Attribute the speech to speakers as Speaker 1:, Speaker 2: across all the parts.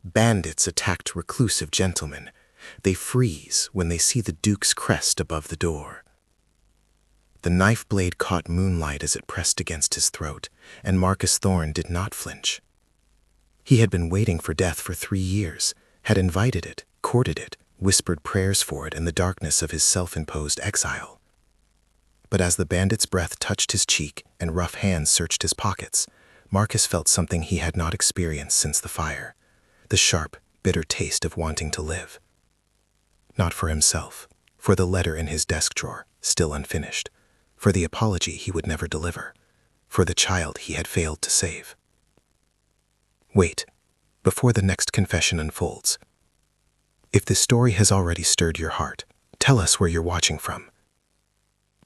Speaker 1: Bandits attacked reclusive gentlemen. They freeze when they see the Duke's crest above the door. The knife blade caught moonlight as it pressed against his throat, and Marcus Thorne did not flinch. He had been waiting for death for 3 years, had invited it, courted it, whispered prayers for it in the darkness of his self-imposed exile. But as the bandit's breath touched his cheek and rough hands searched his pockets, Marcus felt something he had not experienced since the fire, the sharp, bitter taste of wanting to live. Not for himself, for the letter in his desk drawer, still unfinished, for the apology he would never deliver, for the child he had failed to save. Wait, before the next confession unfolds. If this story has already stirred your heart, tell us where you're watching from.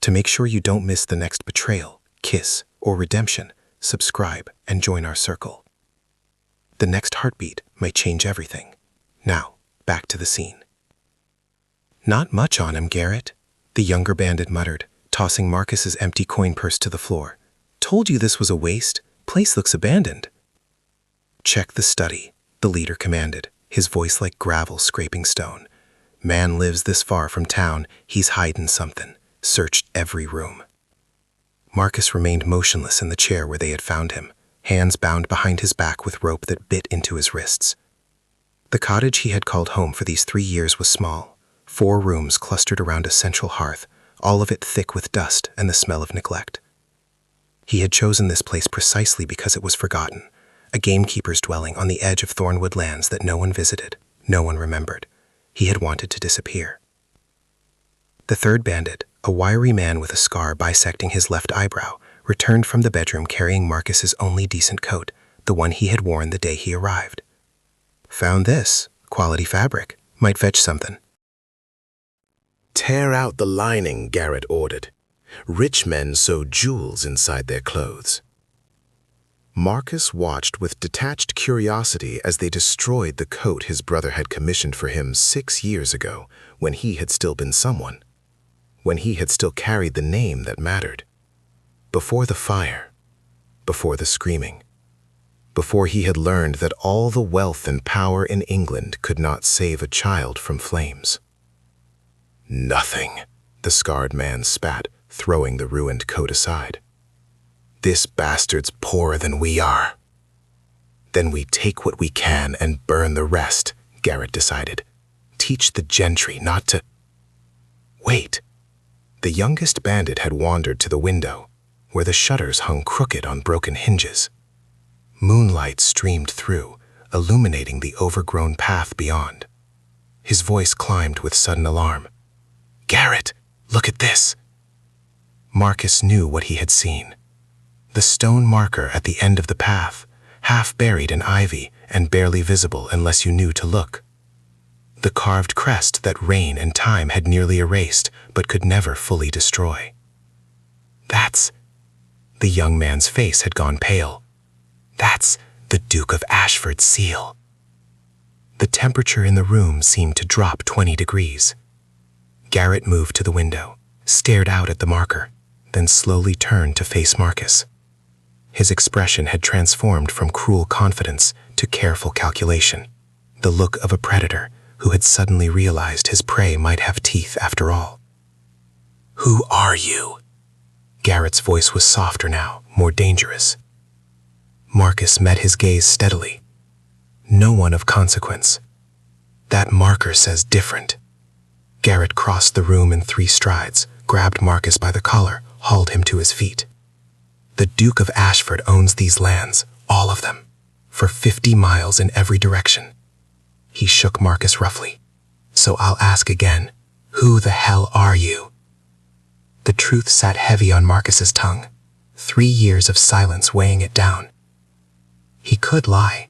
Speaker 1: To make sure you don't miss the next betrayal, kiss, or redemption, subscribe and join our circle. The next heartbeat might change everything. Now, back to the scene. "Not much on him, Garrett," the younger bandit muttered, tossing Marcus's empty coin purse to the floor. "Told you this was a waste. Place looks abandoned." "Check the study," the leader commanded, his voice like gravel scraping stone. "Man lives this far from town, he's hiding something. Searched every room." Marcus remained motionless in the chair where they had found him, hands bound behind his back with rope that bit into his wrists. The cottage he had called home for these 3 years was small, 4 rooms clustered around a central hearth, all of it thick with dust and the smell of neglect. He had chosen this place precisely because it was forgotten, a gamekeeper's dwelling on the edge of Thornwood lands that no one visited, no one remembered. He had wanted to disappear. The third bandit, a wiry man with a scar bisecting his left eyebrow, returned from the bedroom carrying Marcus's only decent coat, the one he had worn the day he arrived. "Found this. Quality fabric. Might fetch something."
Speaker 2: "Tear out the lining," Garrett ordered. "Rich men sew jewels inside their clothes." Marcus watched with detached curiosity as they destroyed the coat his brother had commissioned for him 6 years ago, when he had still been someone, when he had still carried the name that mattered. Before the fire, before the screaming, before he had learned that all the wealth and power in England could not save a child from flames. "Nothing," the scarred man spat, throwing the ruined coat aside. "This bastard's poorer than we are." "Then we take what we can and burn the rest," Garrett decided. "Teach the gentry not to—" Wait. The youngest bandit had wandered to the window, where the shutters hung crooked on broken hinges. Moonlight streamed through, illuminating the overgrown path beyond. His voice climbed with sudden alarm. "Garrett, look at this!" Marcus knew what he had seen. The stone marker at the end of the path, half buried in ivy and barely visible unless you knew to look. The carved crest that rain and time had nearly erased but could never fully destroy. "That's—" The young man's face had gone pale. "That's the Duke of Ashford's seal." The temperature in the room seemed to drop 20 degrees. Garrett moved to the window, stared out at the marker, then slowly turned to face Marcus. His expression had transformed from cruel confidence to careful calculation, the look of a predator who had suddenly realized his prey might have teeth after all. "Who are you?" Garrett's voice was softer now, more dangerous. Marcus met his gaze steadily. "No one of consequence. That marker says different." Garrett crossed the room in 3 strides, grabbed Marcus by the collar, hauled him to his feet. "The Duke of Ashford owns these lands, all of them, for 50 miles in every direction." He shook Marcus roughly. "So I'll ask again, who the hell are you?" The truth sat heavy on Marcus's tongue, 3 years of silence weighing it down. He could lie.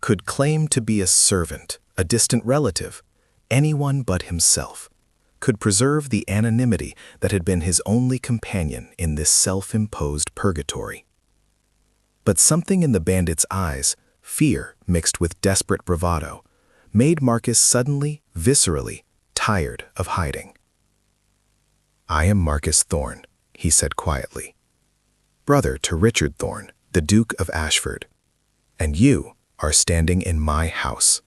Speaker 1: Could claim to be a servant, a distant relative, anyone but himself. Could preserve the anonymity that had been his only companion in this self-imposed purgatory. But something in the bandit's eyes, fear mixed with desperate bravado, made Marcus suddenly, viscerally, tired of hiding. "I am Marcus Thorne," he said quietly. "Brother to Richard Thorne, the Duke of Ashford. And you,
Speaker 2: are standing in my house."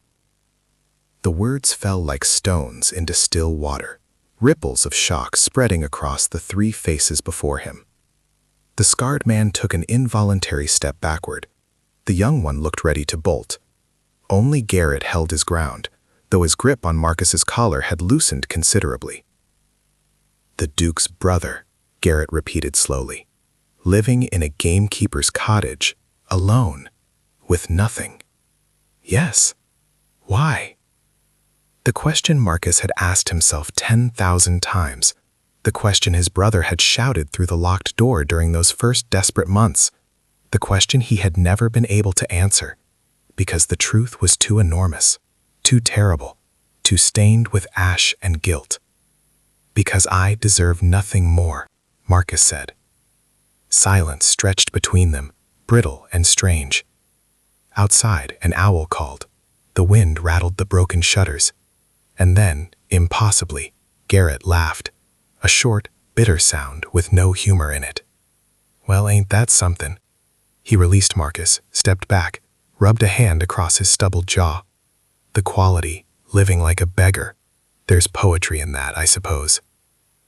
Speaker 2: The words fell like stones into still water, ripples of shock spreading across the three faces before him. The scarred man took an involuntary step backward. The young one looked ready to bolt. Only Garrett held his ground, though his grip on Marcus's collar had loosened considerably. "The Duke's brother," Garrett repeated slowly. "Living in a gamekeeper's cottage, alone, with nothing." "Yes. Why?" The question Marcus had asked himself 10,000 times. The question his brother had shouted through the locked door during those first desperate months. The question he had never been able to answer, because the truth was too enormous, too terrible, too stained with ash and guilt. "Because I deserve nothing more," Marcus said. Silence stretched between them, brittle and strange. Outside, an owl called. The wind rattled the broken shutters. And then, impossibly, Garrett laughed. A short, bitter sound with no humor in it. "Well, ain't that something?" He released Marcus, stepped back, rubbed a hand across his stubbled jaw. "The quality, living like a beggar. There's poetry in that, I suppose."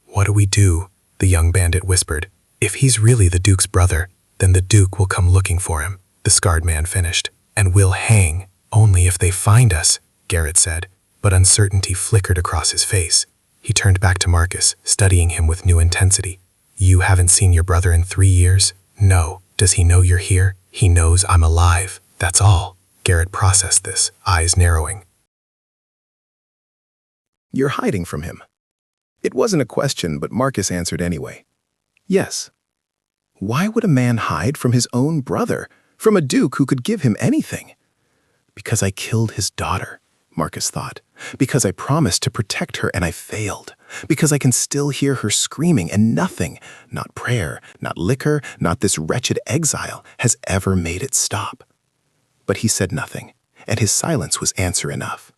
Speaker 2: "What do we do?" the young bandit whispered. "If he's really the Duke's brother, then the Duke will come looking for him," the scarred man finished. "And we'll hang, only if they find us," Garrett said, but uncertainty flickered across his face. He turned back to Marcus, studying him with new intensity. "You haven't seen your brother in 3 years? No. Does he know you're here? He knows I'm alive. That's all." Garrett processed this, eyes narrowing.
Speaker 1: "You're hiding from him." It wasn't a question, but Marcus answered anyway. "Yes." Why would a man hide from his own brother, from a duke who could give him anything? "Because I killed his daughter," Marcus thought. "Because I promised to protect her and I failed. Because I can still hear her screaming and nothing, not prayer, not liquor, not this wretched exile, has ever made it stop." But he said nothing, and his silence was answer enough.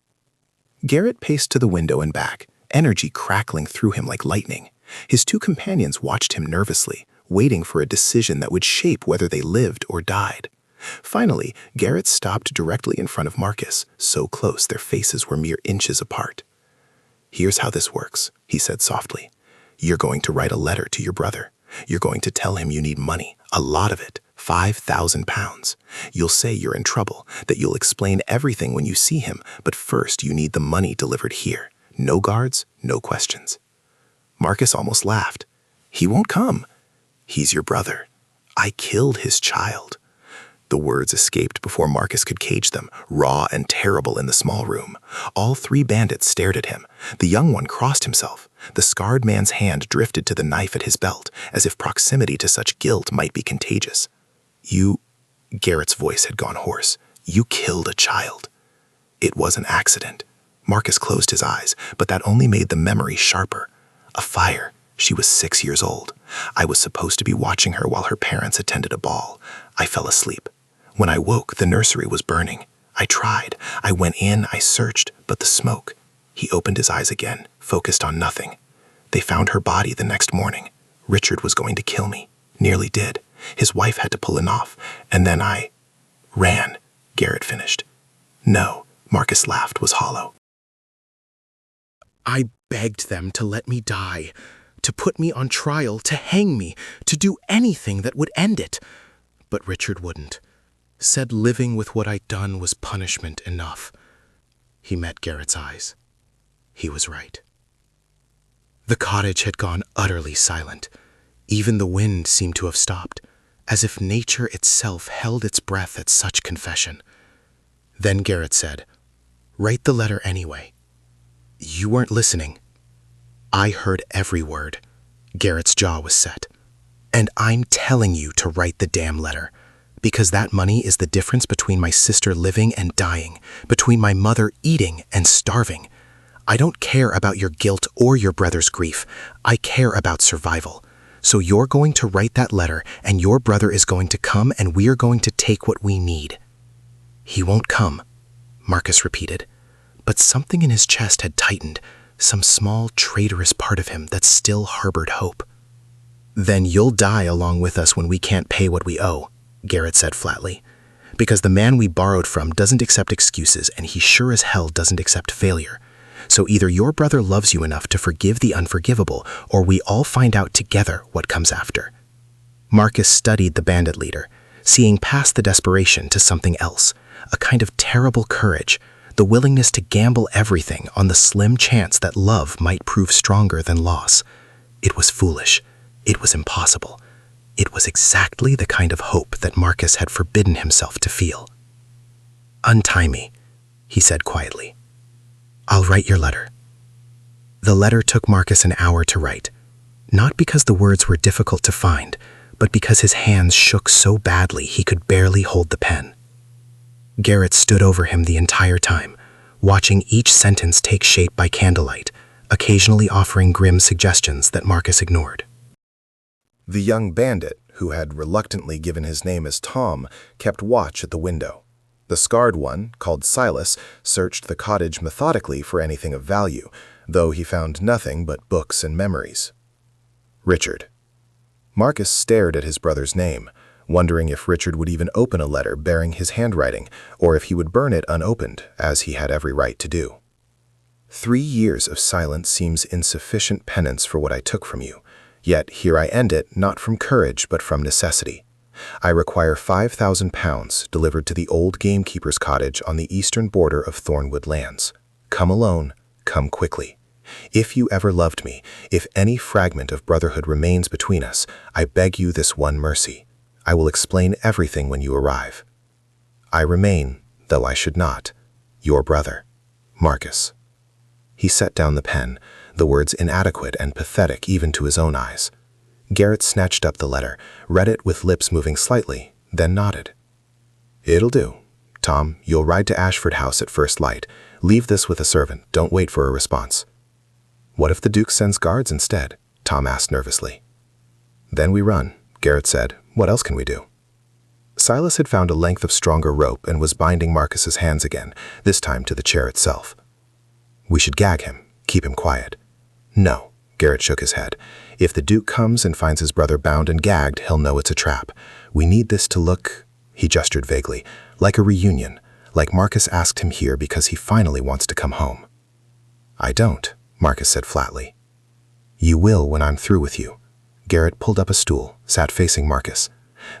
Speaker 1: Garrett paced to the window and back, energy crackling through him like lightning. His two companions watched him nervously, waiting for a decision that would shape whether they lived or died. Finally, Garrett stopped directly in front of Marcus, so close their faces were mere inches apart. "Here's how this works," he said softly. "You're going to write a letter to your brother. You're going to tell him you need money, a lot of it, 5,000 pounds. You'll say you're in trouble, that you'll explain everything when you see him, but first you need the money delivered here. No guards, no questions." Marcus almost laughed. "He won't come." "He's your brother. I killed his child." The words escaped before Marcus could cage them, raw and terrible in the small room. All three bandits stared at him. The young one crossed himself. The scarred man's hand drifted to the knife at his belt, as if proximity to such guilt might be contagious. "You," Garrett's voice had gone hoarse, "you killed a child." It was an accident. Marcus closed his eyes, but that only made the memory sharper. A fire. She was 6 years old. I was supposed to be watching her while her parents attended a ball. I fell asleep. When I woke, the nursery was burning. I tried. I went in, I searched, but the smoke. He opened his eyes again, focused on nothing. They found her body the next morning. Richard was going to kill me. Nearly did. His wife had to pull him off. And then I ran, Garrett finished. "No," Marcus laughed, was hollow. "I begged them to let me die, to put me on trial, to hang me, to do anything that would end it. But Richard wouldn't. Said living with what I'd done was punishment enough." He met Garrett's eyes. He was right. The cottage had gone utterly silent. Even the wind seemed to have stopped, as if nature itself held its breath at such confession. Then Garrett said, "Write the letter anyway." "You weren't listening." "I heard every word." Garrett's jaw was set. "And I'm telling you to write the damn letter. Because that money is the difference between my sister living and dying, between my mother eating and starving. I don't care about your guilt or your brother's grief. I care about survival. So you're going to write that letter, and your brother is going to come, and we're going to take what we need." "He won't come," Marcus repeated. But something in his chest had tightened, some small traitorous part of him that still harbored hope. "Then you'll die along with us when we can't pay what we owe," Garrett said flatly. Because the man we borrowed from doesn't accept excuses, and he sure as hell doesn't accept failure. So either your brother loves you enough to forgive the unforgivable, or we all find out together what comes after." Marcus studied the bandit leader, seeing past the desperation to something else, a kind of terrible courage, the willingness to gamble everything on the slim chance that love might prove stronger than loss. It was foolish. It was impossible. It was exactly the kind of hope that Marcus had forbidden himself to feel. "Untie me," he said quietly. "I'll write your letter." The letter took Marcus an hour to write, not because the words were difficult to find, but because his hands shook so badly he could barely hold the pen. Garrett stood over him the entire time, watching each sentence take shape by candlelight, occasionally offering grim suggestions that Marcus ignored.
Speaker 2: The young bandit, who had reluctantly given his name as Tom, kept watch at the window. The scarred one, called Silas, searched the cottage methodically for anything of value, though he found nothing but books and memories. Richard. Marcus stared at his brother's name, wondering if Richard would even open a letter bearing his handwriting, or if he would burn it unopened, as he had every right to do. 3 years of silence seems insufficient penance for what I took from you. Yet here I end it, not from courage, but from necessity. I require £5,000 delivered to the old gamekeeper's cottage on the eastern border of Thornwood Lands. Come alone, come quickly. If you ever loved me, if any fragment of brotherhood remains between us, I beg you this one mercy. I will explain everything when you arrive. I remain, though I should not, your brother, Marcus. He set down the pen, the words inadequate and pathetic even to his own eyes. Garrett snatched up the letter, read it with lips moving slightly, then nodded. "It'll do. Tom, you'll ride to Ashford House at first light. Leave this with a servant. Don't wait for a response." "What if the Duke sends guards instead?" Tom asked nervously. "Then we run," Garrett said. "What else can we do?" Silas had found a length of stronger rope and was binding Marcus's hands again, this time to the chair itself. "We should gag him, keep him quiet." "No," Garrett shook his head. "If the Duke comes and finds his brother bound and gagged, he'll know it's a trap. We need this to look," he gestured vaguely, "like a reunion, like Marcus asked him here because he finally wants to come home." "I don't," Marcus said flatly. "You will when I'm through with you." Garrett pulled up a stool, sat facing Marcus.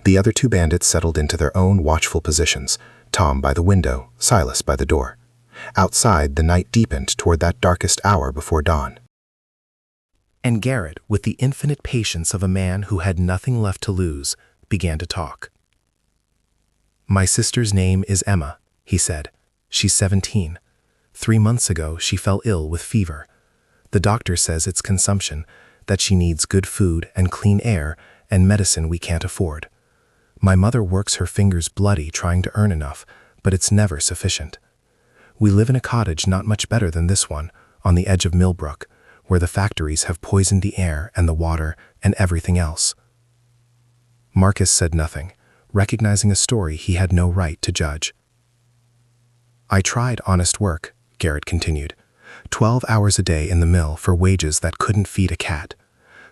Speaker 2: The other 2 bandits settled into their own watchful positions, Tom by the window, Silas by the door. Outside, the night deepened toward that darkest hour before dawn. And Garrett, with the infinite patience of a man who had nothing left to lose, began to talk. "My sister's name is Emma," he said. "She's 17. 3 months ago, she fell ill with fever. The doctor says it's consumption, that she needs good food and clean air and medicine we can't afford. My mother works her fingers bloody trying to earn enough, but it's never sufficient. We live in a cottage not much better than this one, on the edge of Millbrook, where the factories have poisoned the air and the water and everything else." Marcus said nothing, recognizing a story he had no right to judge. "I tried honest work," Garrett continued, 12 hours a day in the mill for wages that couldn't feed a cat.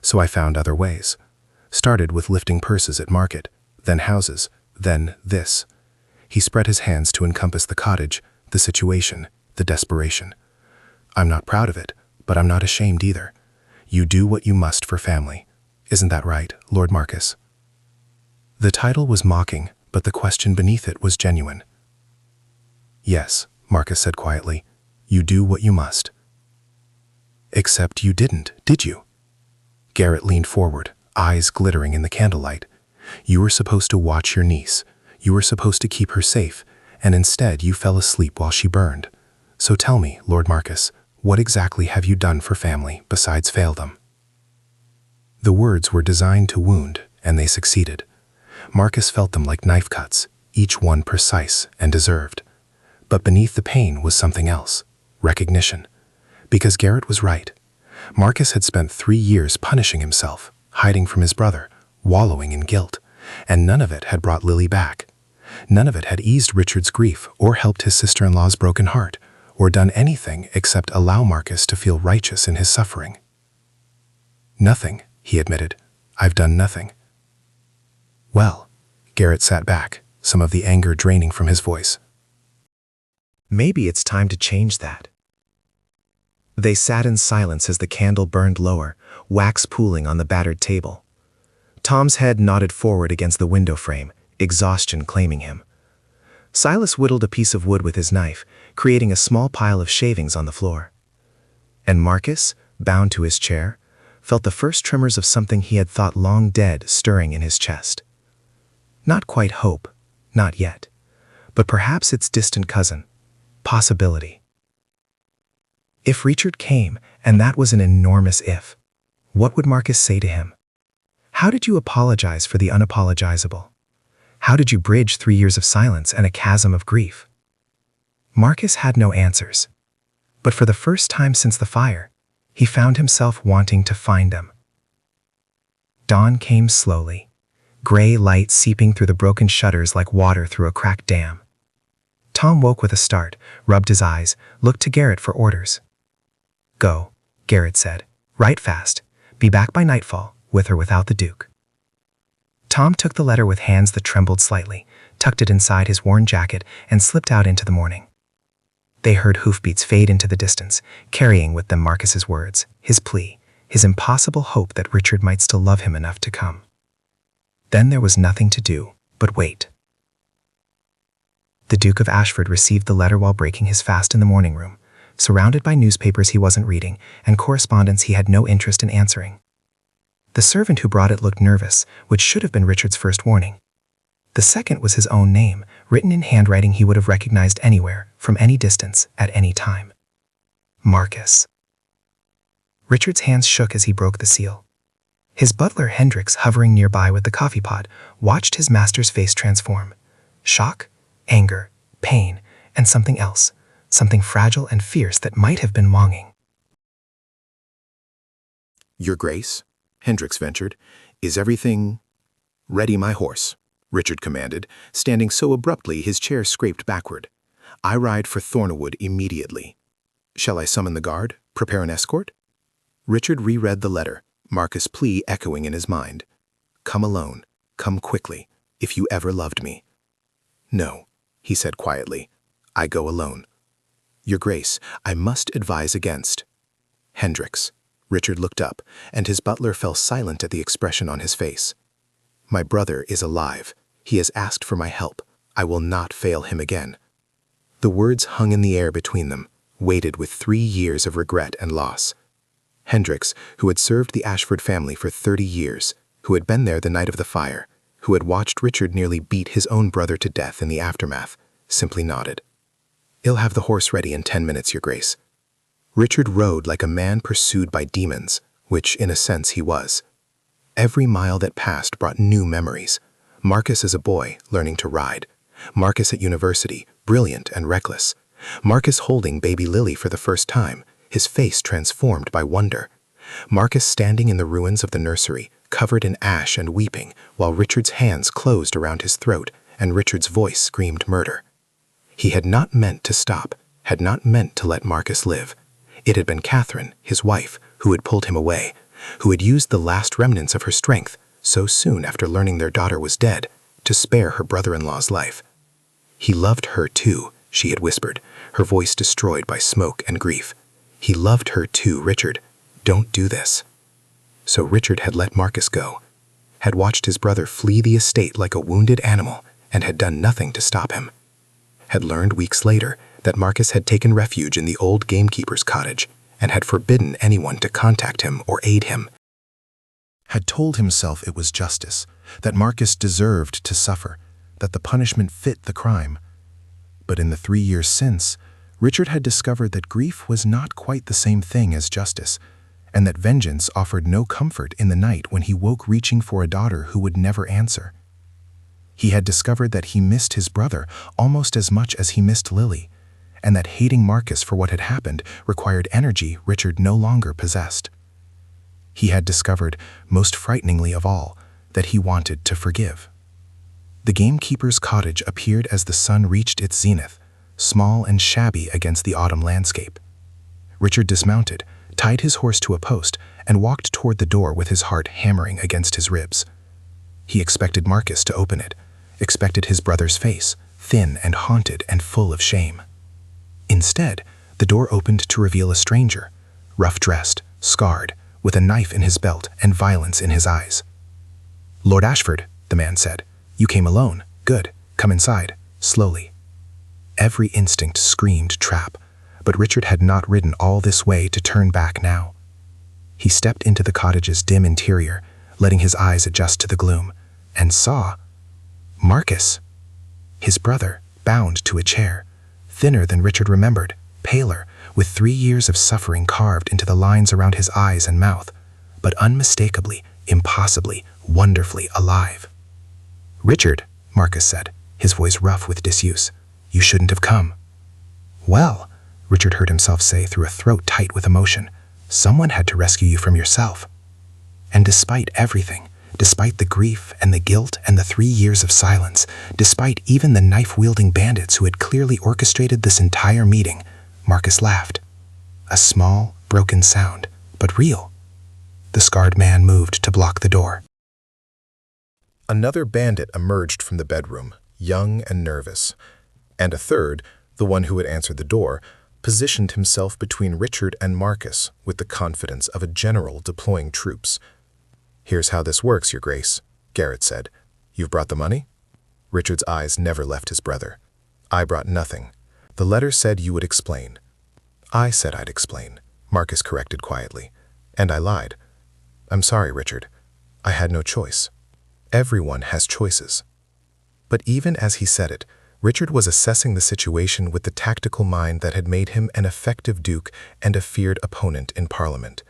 Speaker 2: So I found other ways. Started with lifting purses at market, then houses, then this." He spread his hands to encompass the cottage, the situation, the desperation. "I'm not proud of it, but I'm not ashamed either. You do what you must for family. Isn't that right, Lord Marcus?" The title was mocking, but the question beneath it was genuine. "Yes," Marcus said quietly, "you do what you must." "Except you didn't, did you?" Garrett leaned forward, eyes glittering in the candlelight. "You were supposed to watch your niece. You were supposed to keep her safe, and instead you fell asleep while she burned. So tell me, Lord Marcus, what exactly have you done for family besides fail them?" The words were designed to wound, and they succeeded. Marcus felt them like knife cuts, each one precise and deserved. But beneath the pain was something else, recognition. Because Garrett was right. Marcus had spent 3 years punishing himself, hiding from his brother, wallowing in guilt, and none of it had brought Lily back. None of it had eased Richard's grief or helped his sister-in-law's broken heart, or done anything except allow Marcus to feel righteous in his suffering. "Nothing," he admitted. "I've done nothing." "Well," Garrett sat back, some of the anger draining from his voice.
Speaker 1: Maybe it's time to change that. They sat in silence as the candle burned lower, wax pooling on the battered table. Tom's head nodded forward against the window frame, exhaustion claiming him. Silas whittled a piece of wood with his knife, creating a small pile of shavings on the floor. And Marcus, bound to his chair, felt the first tremors of something he had thought long dead stirring in his chest. Not quite hope, not yet, but perhaps its distant cousin, possibility. If Richard came, and that was an enormous if, what would Marcus say to him? How did you apologize for the unapologizable? How did you bridge 3 years of silence and a chasm of grief? Marcus had no answers, but for the first time since the fire, he found himself wanting to find them. Dawn came slowly, gray light seeping through the broken shutters like water through a cracked dam. Tom woke with a start, rubbed his eyes, looked to Garrett for orders. Go, Garrett said. Write fast. Be back by nightfall, with or without the Duke. Tom took the letter with hands that trembled slightly, tucked it inside his worn jacket, and slipped out into the morning. They heard hoofbeats fade into the distance, carrying with them Marcus's words, his plea, his impossible hope that Richard might still love him enough to come. Then there was nothing to do but wait. The Duke of Ashford received the letter while breaking his fast in the morning room, surrounded by newspapers he wasn't reading and correspondence he had no interest in answering. The servant who brought it looked nervous, which should have been Richard's first warning. The second was his own name, written in handwriting he would have recognized anywhere, from any distance, at any time. Marcus. Richard's hands shook as he broke the seal. His butler, Hendricks, hovering nearby with the coffee pot, watched his master's face transform. Shock, anger, pain, and something else, something fragile and fierce that might have been longing.
Speaker 2: Your Grace, Hendricks ventured, is everything... Ready my horse, Richard commanded, standing so abruptly his chair scraped backward. I ride for Thornawood immediately. Shall I summon the guard, prepare an escort? Richard reread the letter, Marcus' plea echoing in his mind. Come alone, come quickly, if you ever loved me. No, he said quietly, I go alone. Your Grace, I must advise against. Hendricks. Richard looked up, and his butler fell silent at the expression on his face. My brother is alive. He has asked for my help. I will not fail him again. The words hung in the air between them, weighted with 3 years of regret and loss. Hendricks, who had served the Ashford family for 30 years, who had been there the night of the fire, who had watched Richard nearly beat his own brother to death in the aftermath, simply nodded. I'll have the horse ready in 10 minutes, Your Grace. Richard rode like a man pursued by demons, which in a sense he was. Every mile that passed brought new memories. Marcus as a boy, learning to ride. Marcus at university, brilliant and reckless. Marcus holding baby Lily for the first time, his face transformed by wonder. Marcus standing in the ruins of the nursery, covered in ash and weeping, while Richard's hands closed around his throat and Richard's voice screamed murder. He had not meant to stop, had not meant to let Marcus live. It had been Catherine, his wife, who had pulled him away, who had used the last remnants of her strength, so soon after learning their daughter was dead, to spare her brother-in-law's life. He loved her too, she had whispered, her voice destroyed by smoke and grief. He loved her too, Richard. Don't do this. So Richard had let Marcus go, had watched his brother flee the estate like a wounded animal, and had done nothing to stop him. Had learned weeks later that Marcus had taken refuge in the old gamekeeper's cottage and had forbidden anyone to contact him or aid him. Had told himself it was justice, that Marcus deserved to suffer, that the punishment fit the crime. But in the 3 years since, Richard had discovered that grief was not quite the same thing as justice, and that vengeance offered no comfort in the night when he woke reaching for a daughter who would never answer. He had discovered that he missed his brother almost as much as he missed Lily, and that hating Marcus for what had happened required energy Richard no longer possessed. He had discovered, most frighteningly of all, that he wanted to forgive. The gamekeeper's cottage appeared as the sun reached its zenith, small and shabby against the autumn landscape. Richard dismounted, tied his horse to a post, and walked toward the door with his heart hammering against his ribs. He expected Marcus to open it, expected his brother's face, thin and haunted and full of shame. Instead, the door opened to reveal a stranger, rough-dressed, scarred, with a knife in his belt and violence in his eyes. "Lord Ashford," the man said, "you came alone. Good. Come inside, slowly." Every instinct screamed trap, but Richard had not ridden all this way to turn back now. He stepped into the cottage's dim interior, letting his eyes adjust to the gloom, and saw Marcus, his brother, bound to a chair, thinner than Richard remembered, paler, with 3 years of suffering carved into the lines around his eyes and mouth, but unmistakably, impossibly, wonderfully alive. "Richard," Marcus said, his voice rough with disuse, "you shouldn't have come." "Well," Richard heard himself say through a throat tight with emotion, "someone had to rescue you from yourself." And despite everything, despite the grief and the guilt and the 3 years of silence, despite even the knife-wielding bandits who had clearly orchestrated this entire meeting, Marcus laughed. A small, broken sound, but real. The scarred man moved to block the door.
Speaker 1: Another bandit emerged from the bedroom, young and nervous, and a third, the one who had answered the door, positioned himself between Richard and Marcus with the confidence of a general deploying troops. "Here's how this works, Your Grace," Garrett said. "You've brought the money?" Richard's eyes never left his brother. "I brought nothing. The letter said you would explain." "I said I'd explain," Marcus corrected quietly. "And I lied. I'm sorry, Richard. I had no choice. Everyone has choices." But even as he said it, Richard was assessing the situation with the tactical mind that had made him an effective duke and a feared opponent in Parliament.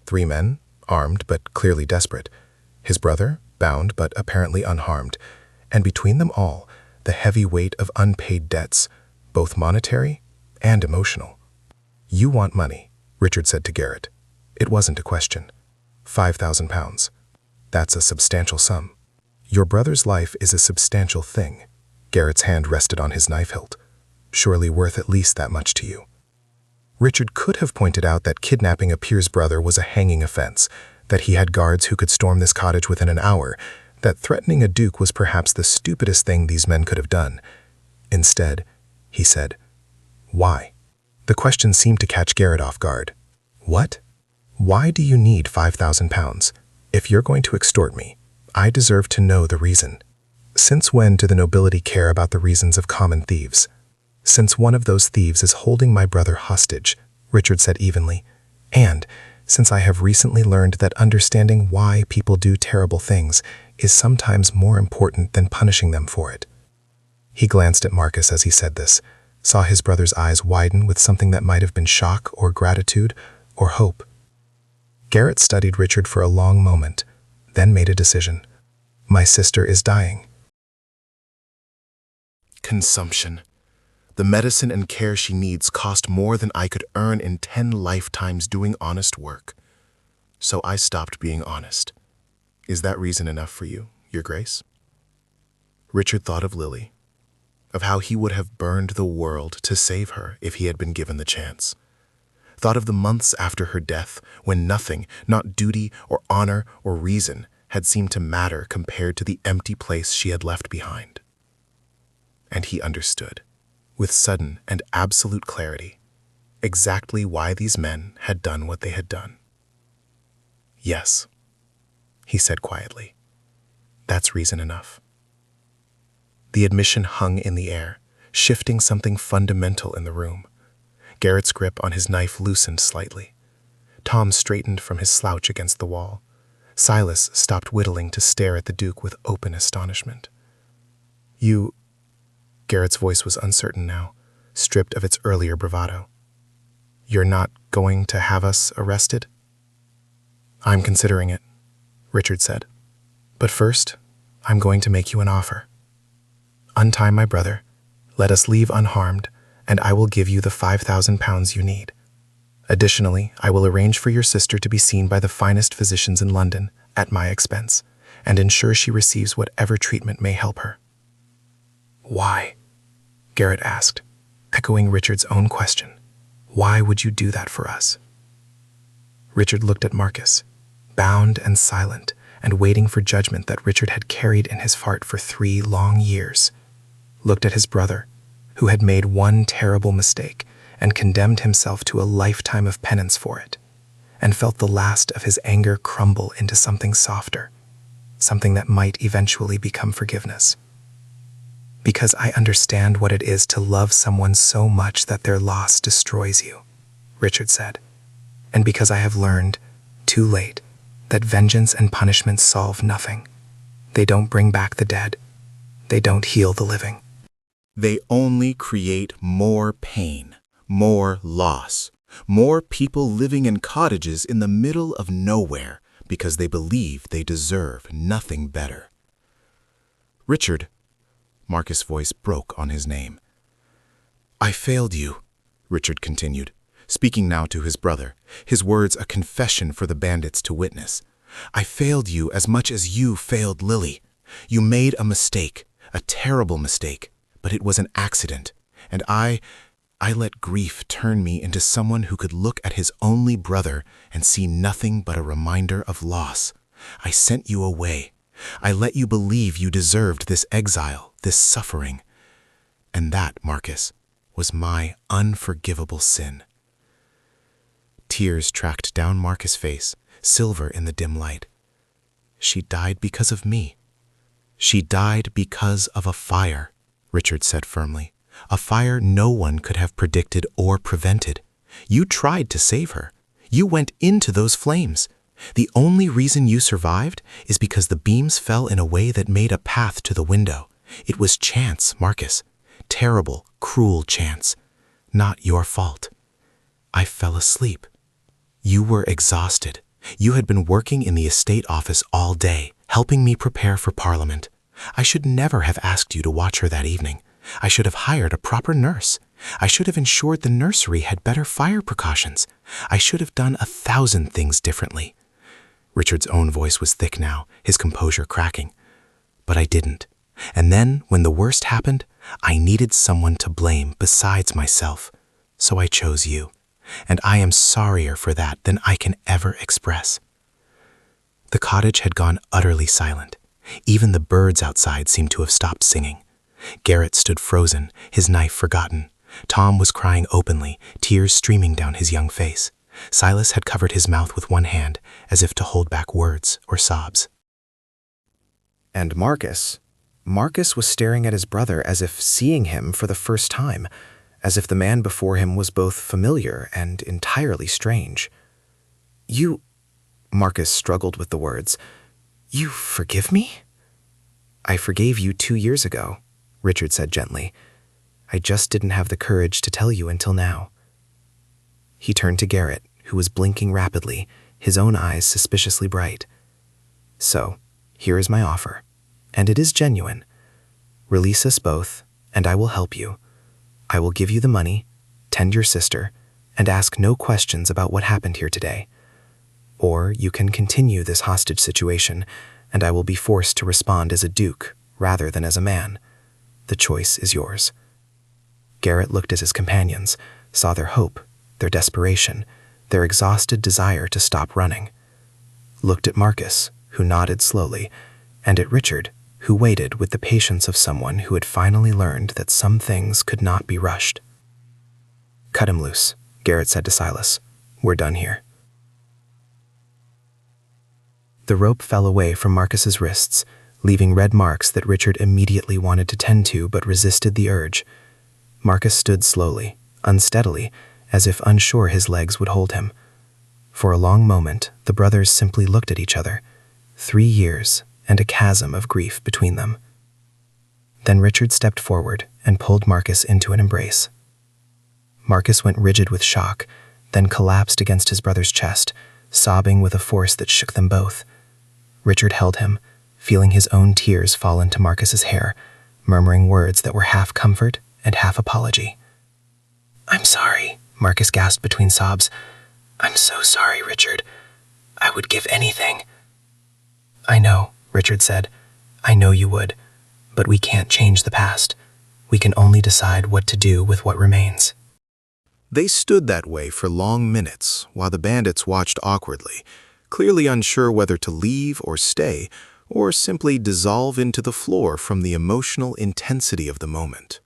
Speaker 1: 3 men, armed but clearly desperate, his brother, bound but apparently unharmed, and between them all, the heavy weight of unpaid debts, both monetary and emotional. "You want money," Richard said to Garrett. It wasn't a question. £5,000. That's a substantial sum. Your brother's life is a substantial thing. Garrett's hand rested on his knife hilt. Surely worth at least that much to you. Richard could have pointed out that kidnapping a peer's brother was a hanging offense, that he had guards who could storm this cottage within an hour, that threatening a duke was perhaps the stupidest thing these men could have done. Instead, he said, "Why?" The question seemed to catch Garrett off guard. "What? Why do you need £5,000? If you're going to extort me, I deserve to know the reason. Since when do the nobility care about the reasons of common thieves? Since one of those thieves is holding my brother hostage," Richard said evenly, "and since I have recently learned that understanding why people do terrible things is sometimes more important than punishing them for it." He glanced at Marcus as he said this, saw his brother's eyes widen with something that might have been shock or gratitude or hope. Garrett studied Richard for a long moment, then made a decision. "My sister is dying." Consumption. The medicine and care she needs cost more than I could earn in 10 lifetimes doing honest work. So I stopped being honest. Is that reason enough for you, Your Grace? Richard thought of Lily, of how he would have burned the world to save her if he had been given the chance. Thought of the months after her death, when nothing, not duty or honor or reason, had seemed to matter compared to the empty place she had left behind. And he understood, with sudden and absolute clarity, exactly why these men had done what they had done. "Yes," he said quietly, "that's reason enough." The admission hung in the air, shifting something fundamental in the room. Garrett's grip on his knife loosened slightly. Tom straightened from his slouch against the wall. Silas stopped whittling to stare at the Duke with open astonishment. "You—" Garrett's voice was uncertain now, stripped of its earlier bravado. "You're not going to have us arrested?" "I'm considering it," Richard said. "But first, I'm going to make you an offer. Untie my brother, let us leave unharmed, and I will give you the £5,000 you need. Additionally, I will arrange for your sister to be seen by the finest physicians in London at my expense, and ensure she receives whatever treatment may help her." "Why?" Garrett asked, echoing Richard's own question. "Why would you do that for us?" Richard looked at Marcus, bound and silent, and waiting for judgment that Richard had carried in his heart for 3 long years, looked at his brother, who had made one terrible mistake and condemned himself to a lifetime of penance for it, and felt the last of his anger crumble into something softer, something that might eventually become forgiveness. "Because I understand what it is to love someone so much that their loss destroys you," Richard said, "and because I have learned, too late, that vengeance and punishment solve nothing. They don't bring back the dead. They don't heal the living.
Speaker 2: They only create more pain, more loss, more people living in cottages in the middle of nowhere because they believe they deserve nothing better." "Richard," Marcus' voice broke on his name. "I failed you," Richard continued, speaking now to his brother, his words a confession for the bandits to witness. "I failed you as much as you failed Lily. You made a mistake, a terrible mistake, but it was an accident, and I let grief turn me into someone who could look at his only brother and see nothing but a reminder of loss. I sent you away. I let you believe you deserved this exile, this suffering. And that, Marcus, was my unforgivable sin." Tears tracked down Marcus' face, silver in the dim light. "She died because of me." "She died because of a fire," Richard said firmly. "A fire no one could have predicted or prevented. You tried to save her. You went into those flames. The only reason you survived is because the beams fell in a way that made a path to the window. It was chance, Marcus. Terrible, cruel chance. Not your fault. I fell asleep. You were exhausted. You had been working in the estate office all day, helping me prepare for Parliament. I should never have asked you to watch her that evening. I should have hired a proper nurse. I should have ensured the nursery had better fire precautions. I should have done 1,000 things differently." Richard's own voice was thick now, his composure cracking. "But I didn't. And then, when the worst happened, I needed someone to blame besides myself. So I chose you. And I am sorrier for that than I can ever express." The cottage had gone utterly silent. Even the birds outside seemed to have stopped singing. Garrett stood frozen, his knife forgotten. Tom was crying openly, tears streaming down his young face. Silas had covered his mouth with one hand, as if to hold back words or sobs. And Marcus was staring at his brother as if seeing him for the first time, as if the man before him was both familiar and entirely strange. "You," Marcus struggled with the words, "you forgive me?" "I forgave you 2 years ago," Richard said gently. "I just didn't have the courage to tell you until now." He turned to Garrett, who was blinking rapidly, his own eyes suspiciously bright. "So, here is my offer, and it is genuine. Release us both, and I will help you. I will give you the money, tend your sister, and ask no questions about what happened here today. Or you can continue this hostage situation, and I will be forced to respond as a duke rather than as a man. The choice is yours." Garrett looked at his companions, saw their hope, their desperation, their exhausted desire to stop running. Looked at Marcus, who nodded slowly, and at Richard, who waited with the patience of someone who had finally learned that some things could not be rushed. "Cut him loose," Garrett said to Silas. "We're done here." The rope fell away from Marcus's wrists, leaving red marks that Richard immediately wanted to tend to but resisted the urge. Marcus stood slowly, unsteadily, as if unsure his legs would hold him. For a long moment, the brothers simply looked at each other, 3 years and a chasm of grief between them. Then Richard stepped forward and pulled Marcus into an embrace. Marcus went rigid with shock, then collapsed against his brother's chest, sobbing with a force that shook them both. Richard held him, feeling his own tears fall into Marcus's hair, murmuring words that were half comfort and half apology. "I'm sorry," Marcus gasped between sobs. "I'm so sorry, Richard. I would give anything." "I know," Richard said. "I know you would. But we can't change the past. We can only decide what to do with what remains." They stood that way for long minutes while the bandits watched awkwardly,
Speaker 1: clearly unsure whether to leave or stay, or simply dissolve into the floor from the emotional intensity of the moment.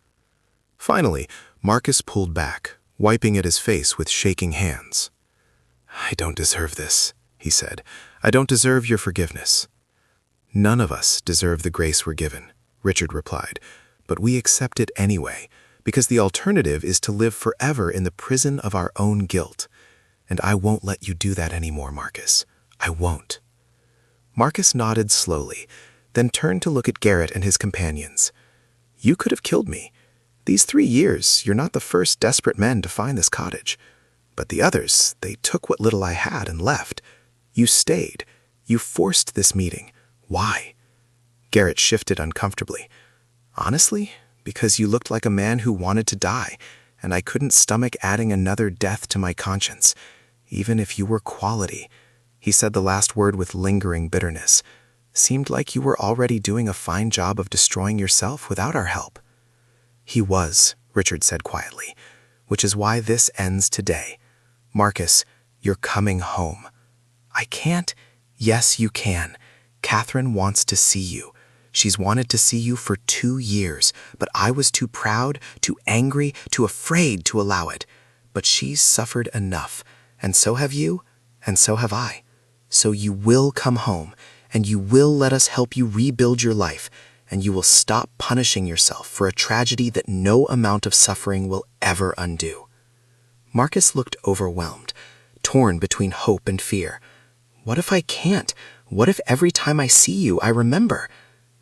Speaker 1: Finally, Marcus pulled back, wiping at his face with shaking hands. "I don't deserve this," he said. "I don't deserve your forgiveness." "None of us deserve the grace we're given," Richard replied, "but we accept it anyway, because the alternative is to live forever in the prison of our own guilt. And I won't let you do that anymore, Marcus. I won't." Marcus nodded slowly, then turned to look at Garrett and his companions. "You could have killed me. These 3 years, you're not the first desperate men to find this cottage. But the others, they took what little I had and left. You stayed. You forced this meeting. Why?" Garrett shifted uncomfortably. "Honestly, because you looked like a man who wanted to die, and I couldn't stomach adding another death to my conscience, even if you were quality." He said the last word with lingering bitterness. "Seemed like you were already doing a fine job of destroying yourself without our help." "He was," Richard said quietly, "which is why this ends today. Marcus, you're coming home." "I can't." "Yes, you can. Catherine wants to see you. She's wanted to see you for 2 years, but I was too proud, too angry, too afraid to allow it. But she's suffered enough, and so have you, and so have I. So you will come home, and you will let us help you rebuild your life, and you will stop punishing yourself for a tragedy that no amount of suffering will ever undo." Marcus looked overwhelmed, torn between hope and fear. "What if I can't? What if every time I see you, I remember?"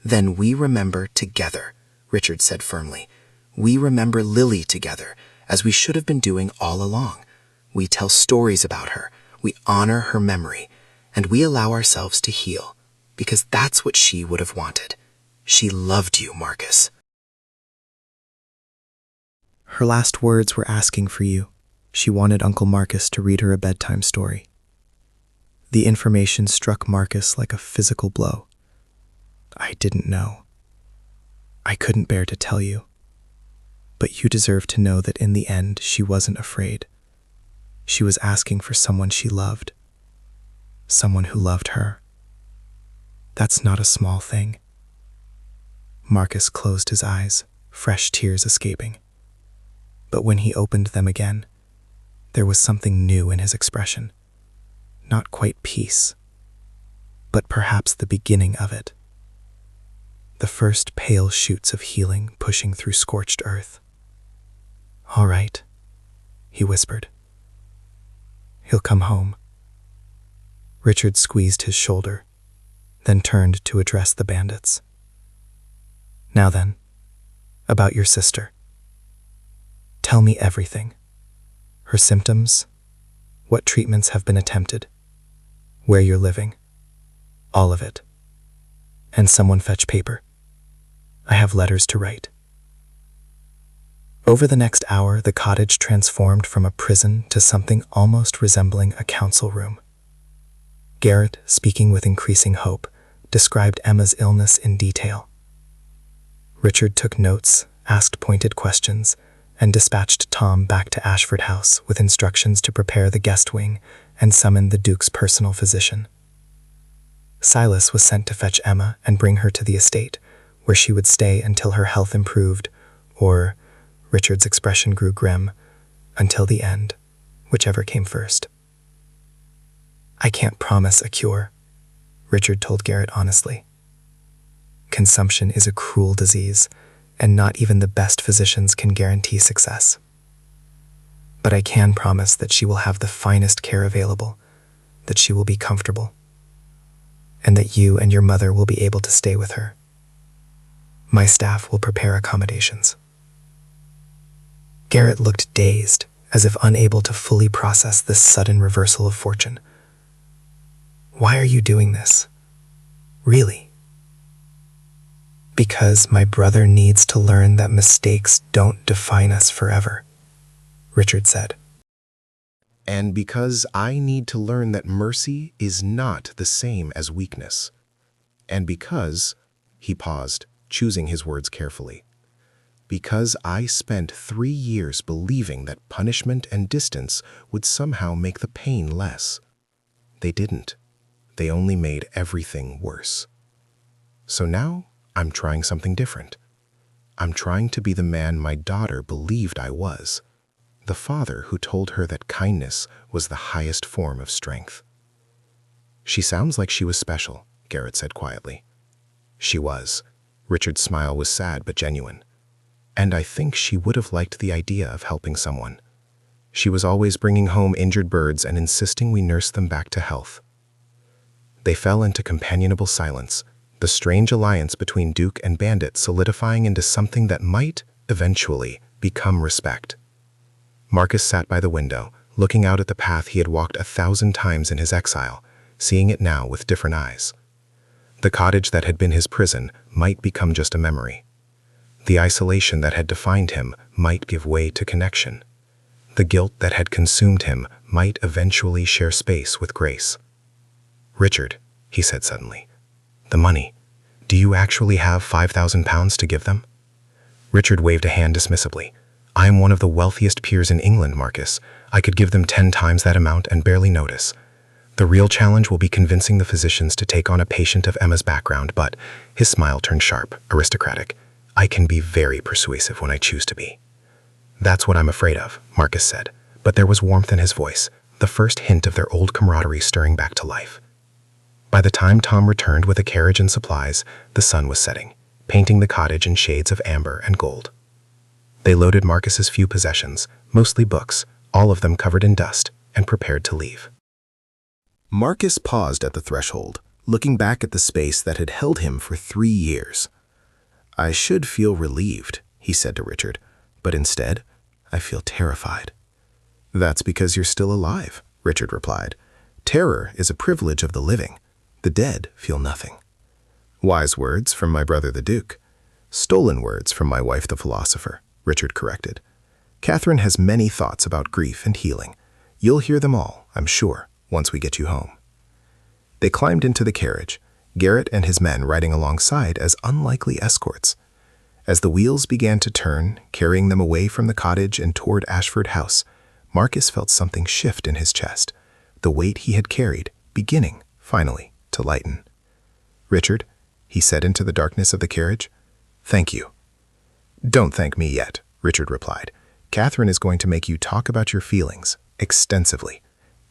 Speaker 1: "Then we remember together," Richard said firmly. "We remember Lily together, as we should have been doing all along. We tell stories about her, we honor her memory, and we allow ourselves to heal, because that's what she would have wanted. She loved you, Marcus." Her last words were asking for you. She wanted Uncle Marcus to read her a bedtime story. The information struck Marcus like a physical blow. "I didn't know. I couldn't bear to tell you. But you deserve to know that in the end, she wasn't afraid. She was asking for someone she loved. Someone who loved her. That's not a small thing." Marcus closed his eyes, fresh tears escaping. But when he opened them again, there was something new in his expression. Not quite peace, but perhaps the beginning of it. The first pale shoots of healing pushing through scorched earth. "All right," he whispered. "He'll come home." Richard squeezed his shoulder, then turned to address the bandits. "Now then, about your sister. Tell me everything. Her symptoms, what treatments have been attempted, where you're living, all of it. And someone fetch paper. I have letters to write." Over the next hour, the cottage transformed from a prison to something almost resembling a council room. Garrett, speaking with increasing hope, described Emma's illness in detail. Richard took notes, asked pointed questions, and dispatched Tom back to Ashford House with instructions to prepare the guest wing and summon the Duke's personal physician. Silas was sent to fetch Emma and bring her to the estate, where she would stay until her health improved, or, Richard's expression grew grim, until the end, whichever came first. "I can't promise a cure," Richard told Garrett honestly. "Consumption is a cruel disease, and not even the best physicians can guarantee success. But I can promise that she will have the finest care available, that she will be comfortable, and that you and your mother will be able to stay with her. My staff will prepare accommodations." Garrett looked dazed, as if unable to fully process this sudden reversal of fortune. "Why are you doing this? Really?" "Because my brother needs to learn that mistakes don't define us forever," Richard said.
Speaker 2: And because I need to learn that mercy is not the same as weakness. And because, he paused, choosing his words carefully, because I spent 3 years believing that punishment and distance would somehow make the pain less. They didn't.
Speaker 1: they only made everything worse. So now I'm trying something different. I'm trying to be the man my daughter believed I was, the father who told her that kindness was the highest form of strength. She sounds like she was special, Garrett said quietly. She was. Richard's smile was sad but genuine. And I think she would have liked the idea of helping someone. She was always bringing home injured birds and insisting we nurse them back to health. They fell into companionable silence, the strange alliance between Duke and Bandit solidifying into something that might, eventually, become respect. Marcus sat by the window, looking out at the path he had walked 1,000 times in his exile, seeing it now with different eyes. The cottage that had been his prison might become just a memory. The isolation that had defined him might give way to connection. The guilt that had consumed him might eventually share space with grace. "Richard," he said suddenly, "the money. Do you actually have 5,000 pounds to give them?" Richard waved a hand dismissively. "I am one of the wealthiest peers in England, Marcus. I could give them 10 times that amount and barely notice. The real challenge will be convincing the physicians to take on a patient of Emma's background, but," his smile turned sharp, aristocratic, "I can be very persuasive when I choose to be." "That's what I'm afraid of," Marcus said, but there was warmth in his voice, the first hint of their old camaraderie stirring back to life. By the time Tom returned with a carriage and supplies, the sun was setting, painting the cottage in shades of amber and gold. They loaded Marcus's few possessions, mostly books, all of them covered in dust, and prepared to leave. Marcus paused at the threshold, looking back at the space that had held him for 3 years. "I should feel relieved," he said to Richard, "but instead, I feel terrified." "That's because you're still alive," Richard replied. "Terror is a privilege of the living. The dead feel nothing." "Wise words from my brother the Duke." "Stolen words from my wife the philosopher," Richard corrected. "Catherine has many thoughts about grief and healing. You'll hear them all, I'm sure, once we get you home." They climbed into the carriage, Garrett and his men riding alongside as unlikely escorts. As the wheels began to turn, carrying them away from the cottage and toward Ashford House, Marcus felt something shift in his chest, the weight he had carried, beginning, finally, to lighten. "Richard," he said into the darkness of the carriage, "thank you." "Don't thank me yet," Richard replied. "Catherine is going to make you talk about your feelings, extensively.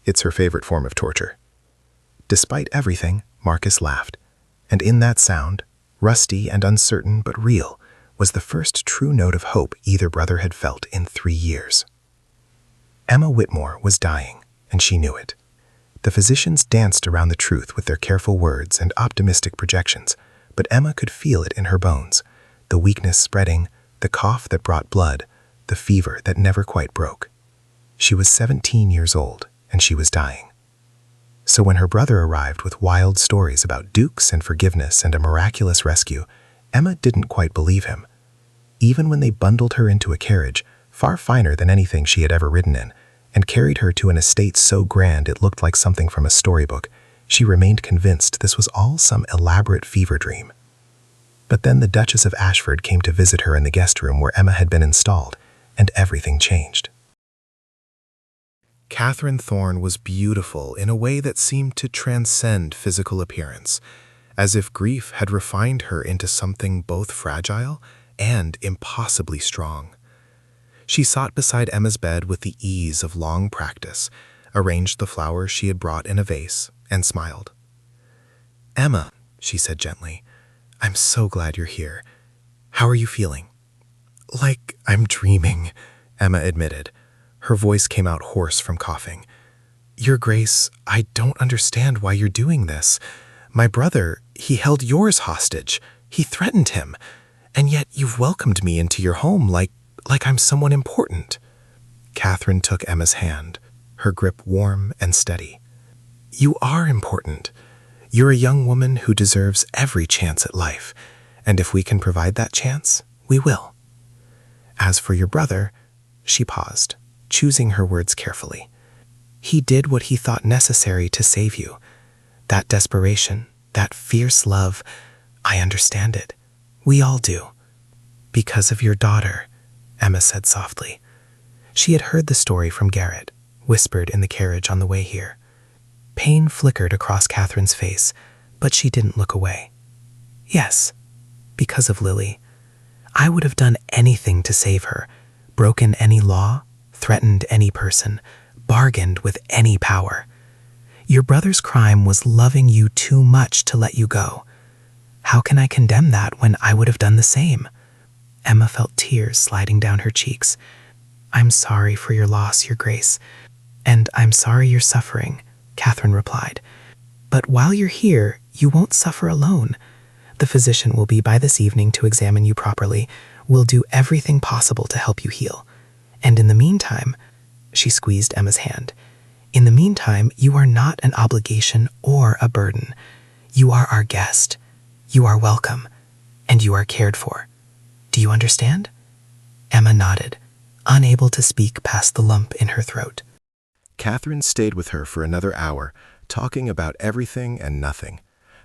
Speaker 1: It's her favorite form of torture." Despite everything, Marcus laughed, and in that sound, rusty and uncertain but real, was the first true note of hope either brother had felt in 3 years. Emma Whitmore was dying, and she knew it. The physicians danced around the truth with their careful words and optimistic projections, but Emma could feel it in her bones, the weakness spreading, the cough that brought blood, the fever that never quite broke. She was 17 years old, and she was dying. So when her brother arrived with wild stories about dukes and forgiveness and a miraculous rescue, Emma didn't quite believe him. Even when they bundled her into a carriage, far finer than anything she had ever ridden in, and carried her to an estate so grand it looked like something from a storybook, she remained convinced this was all some elaborate fever dream. But then the Duchess of Ashford came to visit her in the guest room where Emma had been installed, and everything changed. Catherine Thorne was beautiful in a way that seemed to transcend physical appearance, as if grief had refined her into something both fragile and impossibly strong. She sat beside Emma's bed with the ease of long practice, arranged the flowers she had brought in a vase, and smiled. "Emma," she said gently, "I'm so glad you're here. How are you feeling?" "Like I'm dreaming," Emma admitted. Her voice came out hoarse from coughing. "Your Grace, I don't understand why you're doing this. My brother, he held yours hostage. He threatened him. And yet you've welcomed me into your home like I'm someone important." Catherine took Emma's hand, her grip warm and steady. "You are important. You're a young woman who deserves every chance at life, and if we can provide that chance, we will. As for your brother," she paused, choosing her words carefully, "he did what he thought necessary to save you. That desperation, that fierce love, I understand it. We all do. Because of your daughter," Emma said softly. She had heard the story from Garrett, whispered in the carriage on the way here.
Speaker 3: Pain flickered across Catherine's face, but she didn't look away. Yes, because of Lily. I would have done anything to save her, broken any law, threatened any person, bargained with any power. Your brother's crime was loving you too much to let you go. How can I condemn that when I would have done the same? Emma felt tears sliding down her cheeks. I'm sorry for your loss, Your Grace. And I'm sorry you're suffering, Catherine replied. But while you're here, you won't suffer alone. The physician will be by this evening to examine you properly. We'll do everything possible to help you heal. And in the meantime, she squeezed Emma's hand. In the meantime, you are not an obligation or a burden. You are our guest. You are welcome. And you are cared for. Do you understand? Emma nodded, unable to speak past the lump in her throat.
Speaker 1: Catherine stayed with her for another hour, talking about everything and nothing.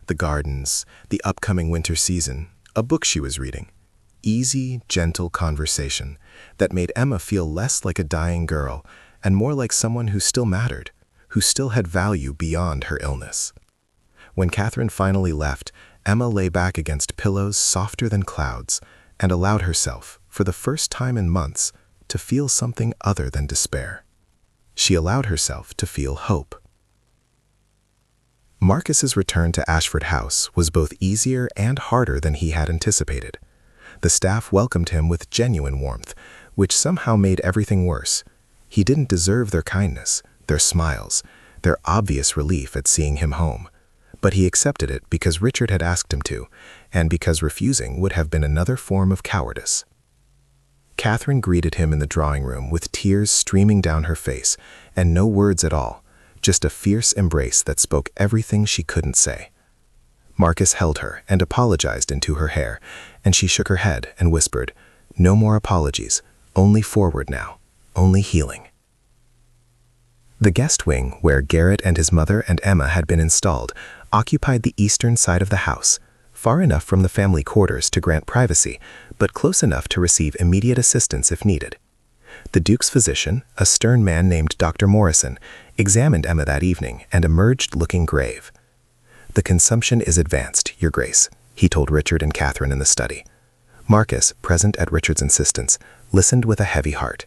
Speaker 1: The gardens, the upcoming winter season, a book she was reading. Easy, gentle conversation that made Emma feel less like a dying girl and more like someone who still mattered, who still had value beyond her illness. When Catherine finally left, Emma lay back against pillows softer than clouds and allowed herself, for the first time in months, to feel something other than despair. She allowed herself to feel hope. Marcus's return to Ashford House was both easier and harder than he had anticipated. The staff welcomed him with genuine warmth, which somehow made everything worse. He didn't deserve their kindness, their smiles, their obvious relief at seeing him home. But he accepted it because Richard had asked him to, and because refusing would have been another form of cowardice. Catherine greeted him in the drawing room with tears streaming down her face, and no words at all, just a fierce embrace that spoke everything she couldn't say. Marcus held her and apologized into her hair, and she shook her head and whispered, "No more apologies, only forward now, only healing." The guest wing, where Garrett and his mother and Emma had been installed, occupied the eastern side of the house, far enough from the family quarters to grant privacy, but close enough to receive immediate assistance if needed. The Duke's physician, a stern man named Dr. Morrison, examined Emma that evening and emerged looking grave. "The consumption is advanced, Your Grace," he told Richard and Catherine in the study. Marcus, present at Richard's insistence, listened with a heavy heart.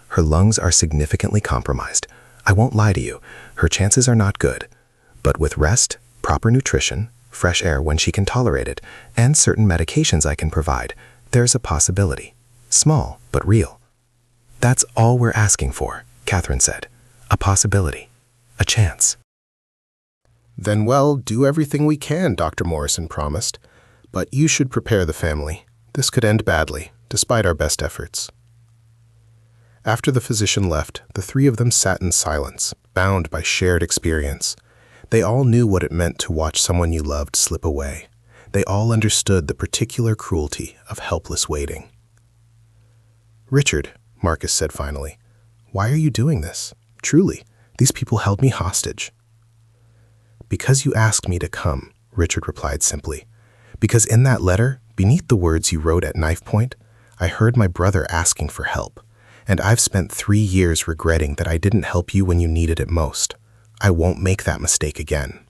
Speaker 1: "Her lungs are significantly compromised. I won't lie to you, her chances are not good. But with rest, proper nutrition, fresh air when she can tolerate it, and certain medications I can provide, there's a possibility. Small, but real." "That's all we're asking for," Catherine said. "A possibility. A chance."
Speaker 4: "Then, well, do everything we can," Dr. Morrison promised. "But you should prepare the family. This could end badly, despite our best efforts." After the physician left, the three of them sat in silence, bound by shared experience. They all knew what it meant to watch someone you loved slip away. They all understood the particular cruelty of helpless waiting. "Richard," Marcus said finally, "why are you doing this? Truly, these people held me hostage." "Because you asked me to come," Richard replied simply. "Because in that letter, beneath the words you wrote at knife point, I heard my brother asking for help, and I've spent 3 years regretting that I didn't help you when you needed it most. I won't make that mistake again."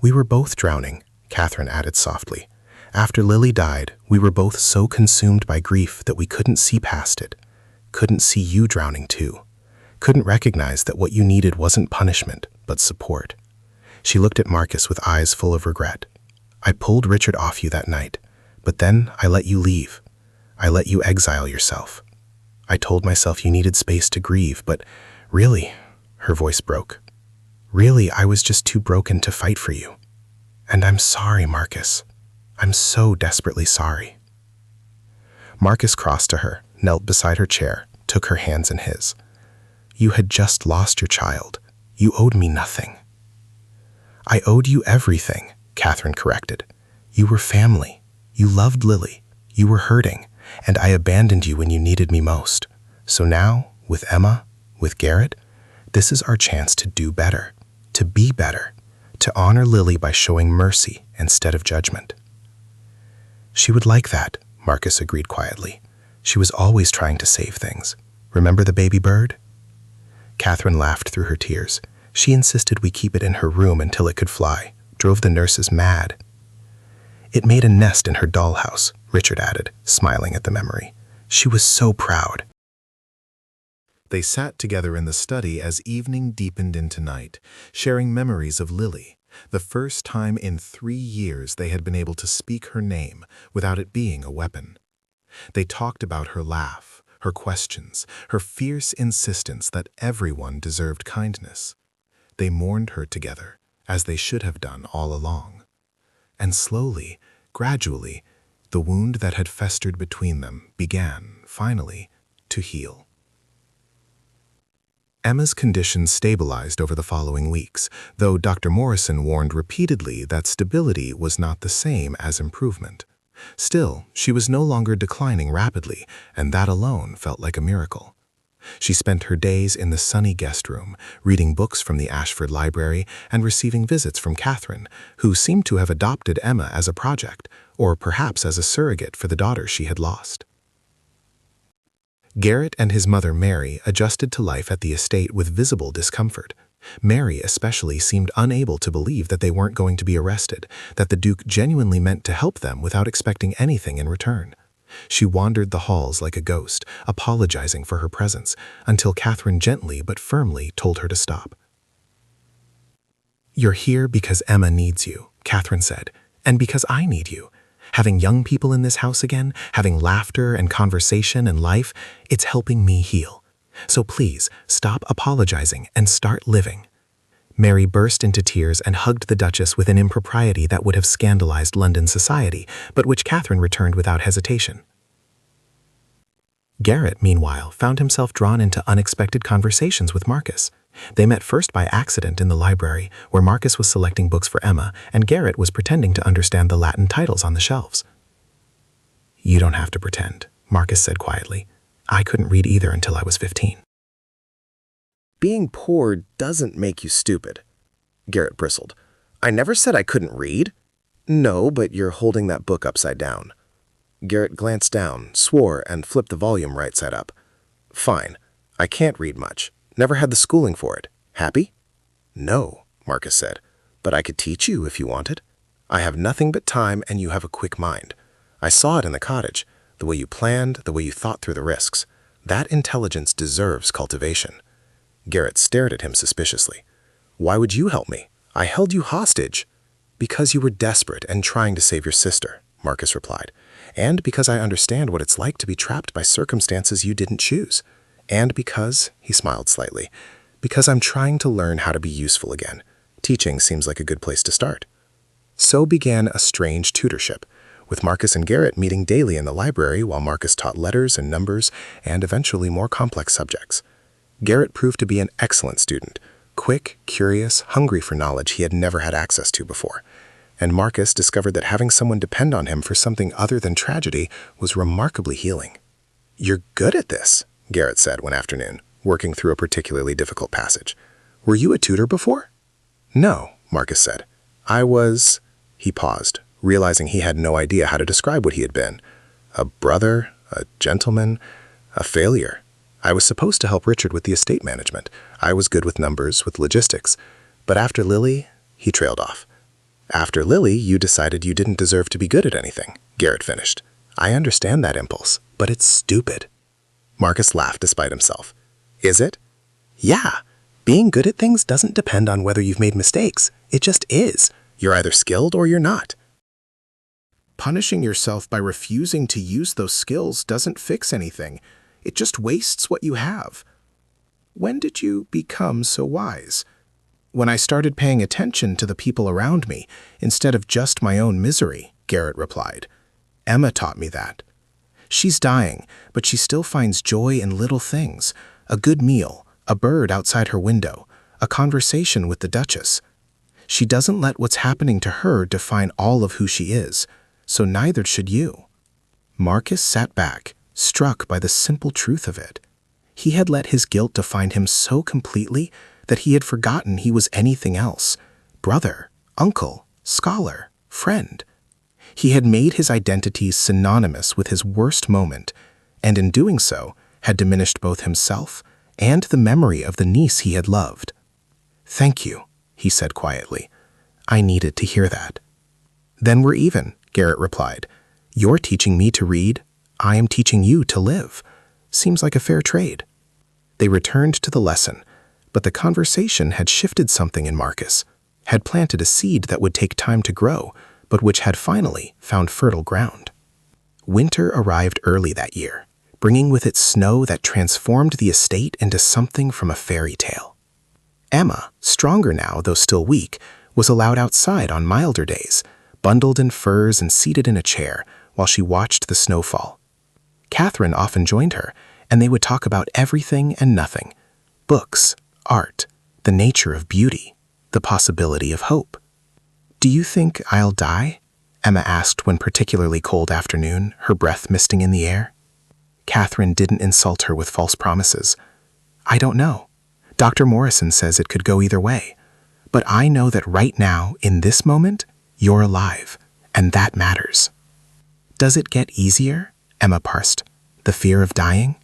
Speaker 4: "We were both drowning," Catherine added softly. "After Lily died, we were both so consumed by grief that we couldn't see past it, couldn't see you drowning too, couldn't recognize that what you needed wasn't punishment, but support." She looked at Marcus with eyes full of regret. "I pulled Richard off you that night, but then I let you leave. I let you exile yourself. I told myself you needed space to grieve, but really," her voice broke, "really, I was just too broken to fight for you. And I'm sorry, Marcus. I'm so desperately sorry." Marcus crossed to her, knelt beside her chair, took her hands in his. "You had just lost your child. You owed me nothing." "I owed you everything," Catherine corrected. "You were family. You loved Lily. You were hurting, and I abandoned you when you needed me most. So now, with Emma, with Garrett, this is our chance to do better, to be better, to honor Lily by showing mercy instead of judgment." "She would like that," Marcus agreed quietly. "She was always trying to save things. Remember the baby bird?" Catherine laughed through her tears. She insisted we keep it in her room until it could fly, drove the nurses mad. It made a nest in her dollhouse, Richard added, smiling at the memory. She was so proud.
Speaker 1: They sat together in the study as evening deepened into night, sharing memories of Lily, the first time in 3 years they had been able to speak her name without it being a weapon. They talked about her laugh, her questions, her fierce insistence that everyone deserved kindness. They mourned her together, as they should have done all along. And slowly, gradually, the wound that had festered between them began, finally, to heal. Emma's condition stabilized over the following weeks, though Dr. Morrison warned repeatedly that stability was not the same as improvement. Still, she was no longer declining rapidly, and that alone felt like a miracle. She spent her days in the sunny guest room, reading books from the Ashford Library and receiving visits from Catherine, who seemed to have adopted Emma as a project, or perhaps as a surrogate for the daughter she had lost. Garrett and his mother Mary adjusted to life at the estate with visible discomfort. Mary especially seemed unable to believe that they weren't going to be arrested, that the Duke genuinely meant to help them without expecting anything in return. She wandered the halls like a ghost, apologizing for her presence, until Catherine gently but firmly told her to stop. "You're here because Emma needs you," Catherine said, "and because I need you. Having young people in this house again, having laughter and conversation and life, it's helping me heal. So please, stop apologizing and start living." Mary burst into tears and hugged the Duchess with an impropriety that would have scandalized London society, but which Catherine returned without hesitation. Garrett, meanwhile, found himself drawn into unexpected conversations with Marcus. They met first by accident in the library, where Marcus was selecting books for Emma, and Garrett was pretending to understand the Latin titles on the shelves. "You don't have to pretend," Marcus said quietly. "I couldn't read either until I was 15.
Speaker 4: "Being poor doesn't make you stupid," Garrett bristled. "I never said I couldn't read." "No, but you're holding that book upside down." Garrett glanced down, swore, and flipped the volume right side up. "Fine. I can't read much. Never had the schooling for it. Happy?" "No," Marcus said, "but I could teach you if you wanted. I have nothing but time and you have a quick mind. I saw it in the cottage, the way you planned, the way you thought through the risks. That intelligence deserves cultivation." Garrett stared at him suspiciously. "Why would you help me? I held you hostage." "Because you were desperate and trying to save your sister," Marcus replied. "And because I understand what it's like to be trapped by circumstances you didn't choose. And because," he smiled slightly, "because I'm trying to learn how to be useful again. Teaching seems like a good place to start." So began a strange tutorship, with Marcus and Garrett meeting daily in the library while Marcus taught letters and numbers and eventually more complex subjects. Garrett proved to be an excellent student, quick, curious, hungry for knowledge he had never had access to before. And Marcus discovered that having someone depend on him for something other than tragedy was remarkably healing. "You're good at this," Garrett said one afternoon, working through a particularly difficult passage. "Were you a tutor before?" "No," Marcus said. He paused, realizing he had no idea how to describe what he had been. "A brother, a gentleman, a failure. I was supposed to help Richard with the estate management. I was good with numbers, with logistics. But after Lily," he trailed off. "After Lily, you decided you didn't deserve to be good at anything," Garrett finished. "I understand that impulse, but it's stupid." Marcus laughed despite himself. "Is it?" "Yeah. Being good at things doesn't depend on whether you've made mistakes. It just is. You're either skilled or you're not. Punishing yourself by refusing to use those skills doesn't fix anything. It just wastes what you have." "When did you become so wise?" "When I started paying attention to the people around me, instead of just my own misery," Garrett replied. "Emma taught me that. She's dying, but she still finds joy in little things. A good meal, a bird outside her window, a conversation with the Duchess. She doesn't let what's happening to her define all of who she is, so neither should you." Marcus sat back, struck by the simple truth of it. He had let his guilt define him so completely that he had forgotten he was anything else: brother, uncle, scholar, friend. He had made his identity synonymous with his worst moment, and in doing so, had diminished both himself and the memory of the niece he had loved.
Speaker 1: Thank you, he said quietly. I needed to hear that. Then we're even, Garrett replied. You're teaching me to read. I am teaching you to live. Seems like a fair trade. They returned to the lesson, but the conversation had shifted something in Marcus, had planted a seed that would take time to grow, but which had finally found fertile ground. Winter arrived early that year, bringing with it snow that transformed the estate into something from a fairy tale. Emma, stronger now though still weak, was allowed outside on milder days, bundled in furs and seated in a chair while she watched the snowfall. Catherine often joined her, and they would talk about everything and nothing: books, art, the nature of beauty, the possibility of hope. Do you think I'll die? Emma asked one particularly cold afternoon, her breath misting in the air. Catherine didn't insult her with false promises. I don't know. Dr. Morrison says it could go either way. But I know that right now, in this moment, you're alive, and that matters. Does it get easier? Emma parsed. The fear of dying?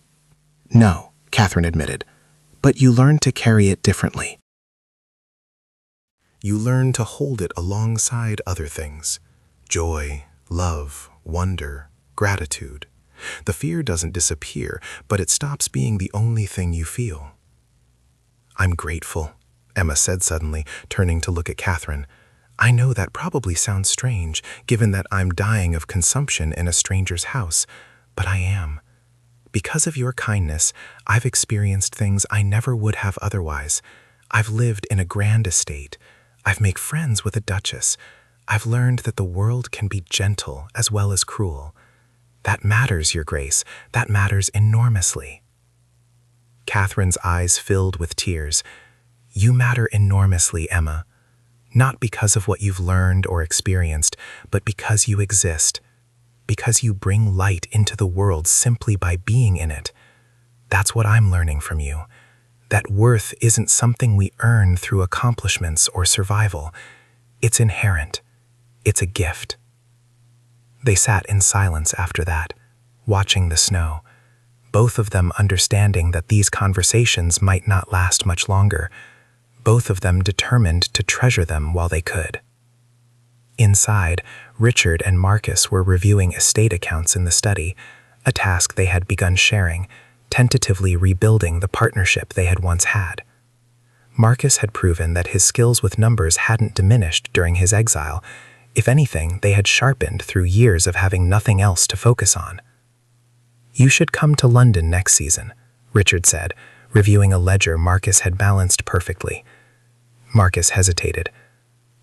Speaker 1: No, Catherine admitted. But you learn to carry it differently.
Speaker 2: You learn to hold it alongside other things: joy, love, wonder, gratitude. The fear doesn't disappear, but it stops being the only thing you feel. I'm grateful, Emma said suddenly, turning to look at Catherine. I know that probably sounds strange, given that I'm dying of consumption in a stranger's house, but I am. Because of your kindness, I've experienced things I never would have otherwise. I've lived in a grand estate. I've made friends with a duchess. I've learned that the world can be gentle as well as cruel. That matters, Your Grace. That matters enormously. Catherine's eyes filled with tears. You matter enormously, Emma. Not because of what you've learned or experienced, but because you exist. Because you bring light into the world simply by being in it. That's what I'm learning from you. That worth isn't something we earn through accomplishments or survival. It's inherent. It's a gift. They sat in silence after that, watching the snow, both of them understanding that these conversations might not last much longer, both of them determined to treasure them while they could. Inside, Richard and Marcus were reviewing estate accounts in the study, a task they had begun sharing, tentatively rebuilding the partnership they had once had. Marcus had proven that his skills with numbers hadn't diminished during his exile. If anything, they had sharpened through years of having nothing else to focus on. You should come to London next season, Richard said, reviewing a ledger Marcus had balanced perfectly. Marcus hesitated.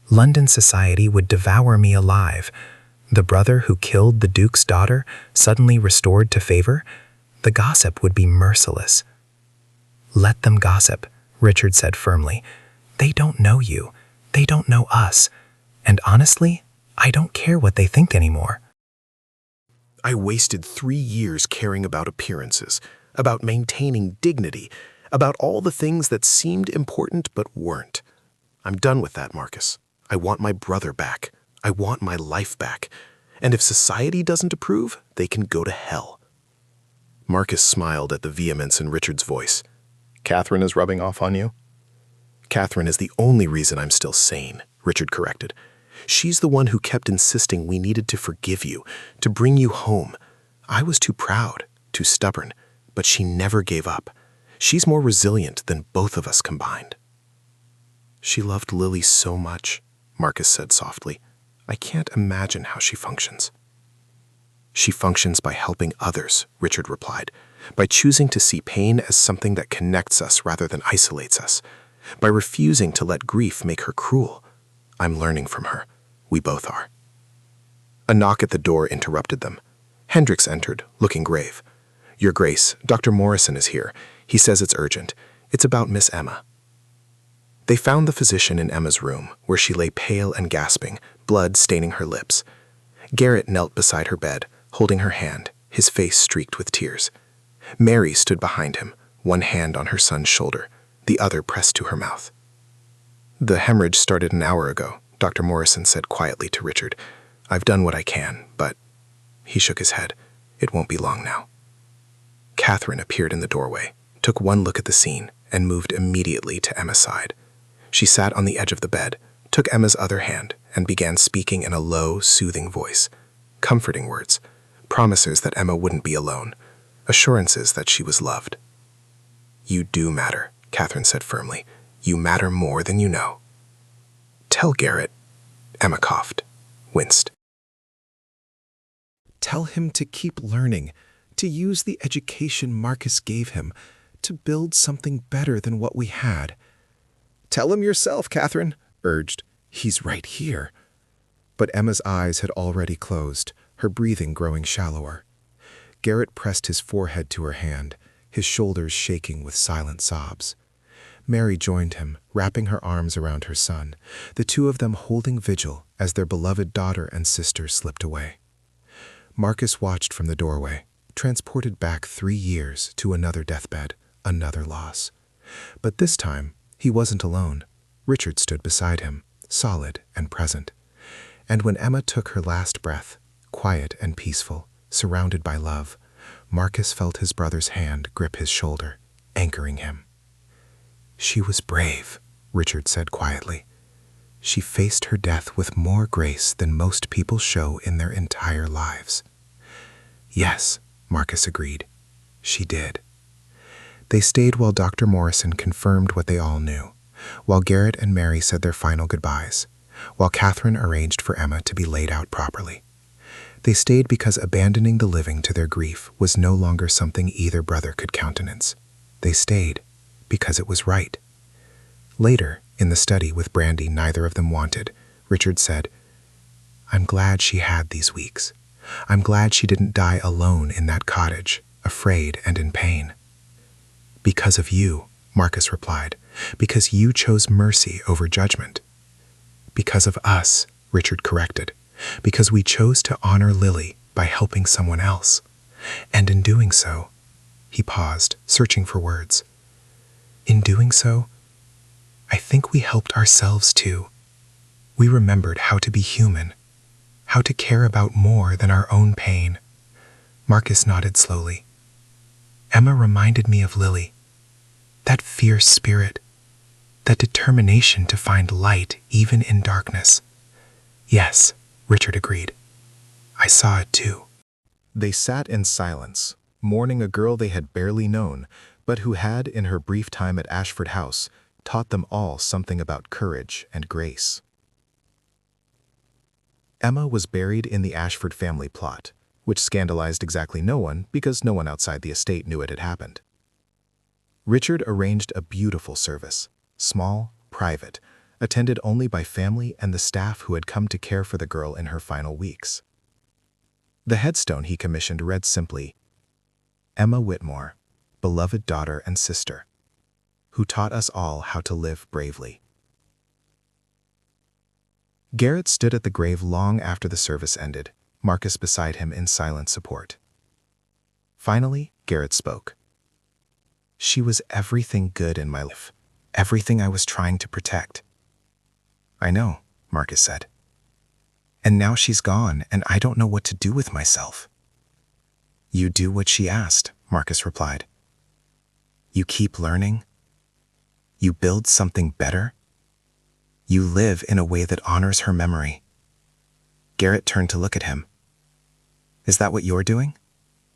Speaker 2: London society would devour me alive. The brother who killed the Duke's daughter, suddenly restored to favor? The gossip would be merciless. Let them gossip, Richard said firmly. They don't know you. They don't know us. And honestly, I don't care what they think anymore.
Speaker 1: I wasted 3 years caring about appearances, about maintaining dignity, about all the things that seemed important but weren't. I'm done with that, Marcus. I want my brother back. I want my life back. And if society doesn't approve, they can go to hell. Marcus smiled at the vehemence in Richard's voice. Catherine is rubbing off on you? Catherine is the only reason I'm still sane, Richard corrected. She's the one who kept insisting we needed to forgive you, to bring you home. I was too proud, too stubborn, but she never gave up. She's more resilient than both of us combined. She loved Lily so much, Marcus said softly. I can't imagine how she functions. She functions by helping others, Richard replied, by choosing to see pain as something that connects us rather than isolates us, by refusing to let grief make her cruel. I'm learning from her. We both are. A knock at the door interrupted them. Hendricks entered, looking grave. Your Grace, Dr. Morrison is here. He says it's urgent. It's about Miss Emma. They found the physician in Emma's room, where she lay pale and gasping, blood staining her lips. Garrett knelt beside her bed, holding her hand, his face streaked with tears. Mary stood behind him, one hand on her son's shoulder, the other pressed to her mouth. The hemorrhage started an hour ago, Dr. Morrison said quietly to Richard. I've done what I can, but... He shook his head. It won't be long now. Catherine appeared in the doorway, took one look at the scene, and moved immediately to Emma's side.
Speaker 2: She sat on the edge of the bed, took Emma's other hand, and began speaking in a low, soothing voice. Comforting words, promises that Emma wouldn't be alone, assurances that she was loved. "You do matter," Catherine said firmly. "You matter more than you know." "Tell Garrett," Emma coughed, winced.
Speaker 1: "Tell him to keep learning, to use the education Marcus gave him, to build something better than what we had." "Tell him yourself," Catherine urged. "He's right here." But Emma's eyes had already closed, her breathing growing shallower. Garrett pressed his forehead to her hand, his shoulders shaking with silent sobs. Mary joined him, wrapping her arms around her son, the two of them holding vigil as their beloved daughter and sister slipped away. Marcus watched from the doorway, transported back 3 years to another deathbed, another loss. But this time, he wasn't alone. Richard stood beside him, solid and present. And when Emma took her last breath, quiet and peaceful, surrounded by love, Marcus felt his brother's hand grip his shoulder, anchoring him. "She was brave," Richard said quietly. "She faced her death with more grace than most people show in their entire lives." "Yes," Marcus agreed. "She did." They stayed while Dr. Morrison confirmed what they all knew, while Garrett and Mary said their final goodbyes, while Catherine arranged for Emma to be laid out properly. They stayed because abandoning the living to their grief was no longer something either brother could countenance. They stayed because it was right. Later, in the study with Brandy neither of them wanted, Richard said, "I'm glad she had these weeks. I'm glad she didn't die alone in that cottage, afraid and in pain." "Because of you," Marcus replied, "because you chose mercy over judgment." "Because of us," Richard corrected, "because we chose to honor Lily by helping someone else. And in doing so," he paused, searching for words. "In doing so, I think we helped ourselves too. We remembered how to be human, how to care about more than our own pain." Marcus nodded slowly. "Emma reminded me of Lily. That fierce spirit, that determination to find light even in darkness." "Yes," Richard agreed. "I saw it too."
Speaker 2: They sat in silence, mourning a girl they had barely known, but who had, in her brief time at Ashford House, taught them all something about courage and grace. Emma was buried in the Ashford family plot, which scandalized exactly no one because no one outside the estate knew it had happened. Richard arranged a beautiful service, small, private, attended only by family and the staff who had come to care for the girl in her final weeks. The headstone he commissioned read simply, "Emma Whitmore, beloved daughter and sister, who taught us all how to live bravely." Garrett stood at the grave long after the service ended, Marcus beside him in silent support. Finally, Garrett spoke. "She was everything good in my life, everything I was trying to protect." "I know," Marcus said. "And now she's gone, and I don't know what to do with myself." "You do what she asked," Marcus replied. "You keep learning. You build something better. You live in a way that honors her memory." Garrett turned to look at him. "Is that what you're doing?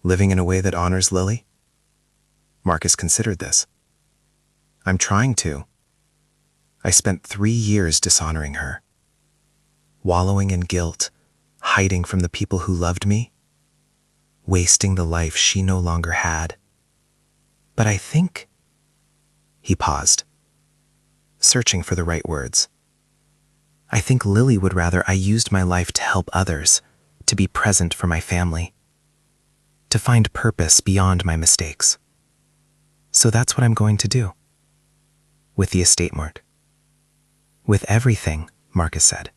Speaker 2: Living in a way that honors Lily?" Marcus considered this. "I'm trying to. I spent 3 years dishonoring her, wallowing in guilt, hiding from the people who loved me, wasting the life she no longer had. But I think—" He paused, searching for the right words. "I think Lily would rather I used my life to help others, to be present for my family, to find purpose beyond my mistakes. So that's what I'm going to do. With the estate, Mark. With everything," Marcus said.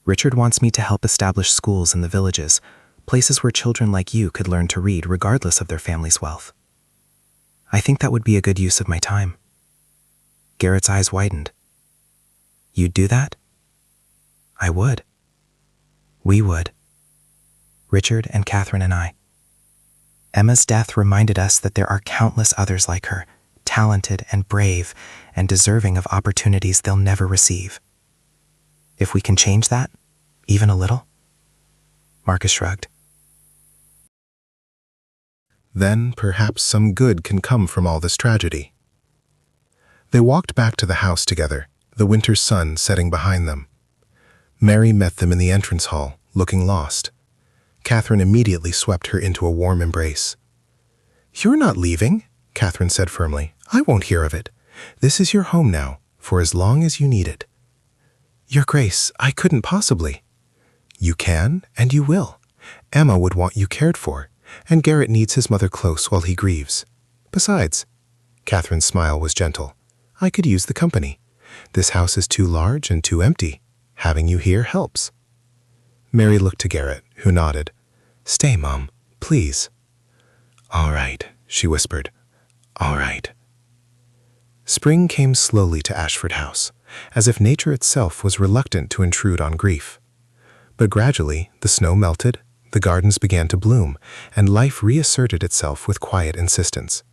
Speaker 2: "Richard wants me to help establish schools in the villages, places where children like you could learn to read regardless of their family's wealth. I think that would be a good use of my time." Garrett's eyes widened. "You'd do that?" "I would. We would. Richard and Catherine and I. Emma's death reminded us that there are countless others like her,
Speaker 3: talented and brave and deserving of opportunities they'll never receive. If we can change that, even a little? Marcus shrugged.
Speaker 4: Then perhaps some good can come from all this tragedy. They walked back to the house together, the winter sun setting behind them. Mary met them in the entrance hall, looking lost. Catherine immediately swept her into a warm embrace. "You're not leaving," Catherine said firmly. "I won't hear of it. This is your home now, for as long as you need it." "Your Grace, I couldn't possibly." "You can, and you will. Emma would want you cared for, and Garrett needs his mother close while he grieves. Besides," Catherine's smile was gentle, "I could use the company. This house is too large and too empty. Having you here helps." Mary looked to Garrett, who nodded. "Stay, Mom, please." "All right," she whispered. "All right." Spring came slowly to Ashford House, as if nature itself was reluctant to intrude on grief. But gradually, the snow melted, the gardens began to bloom, and life reasserted itself with quiet insistence.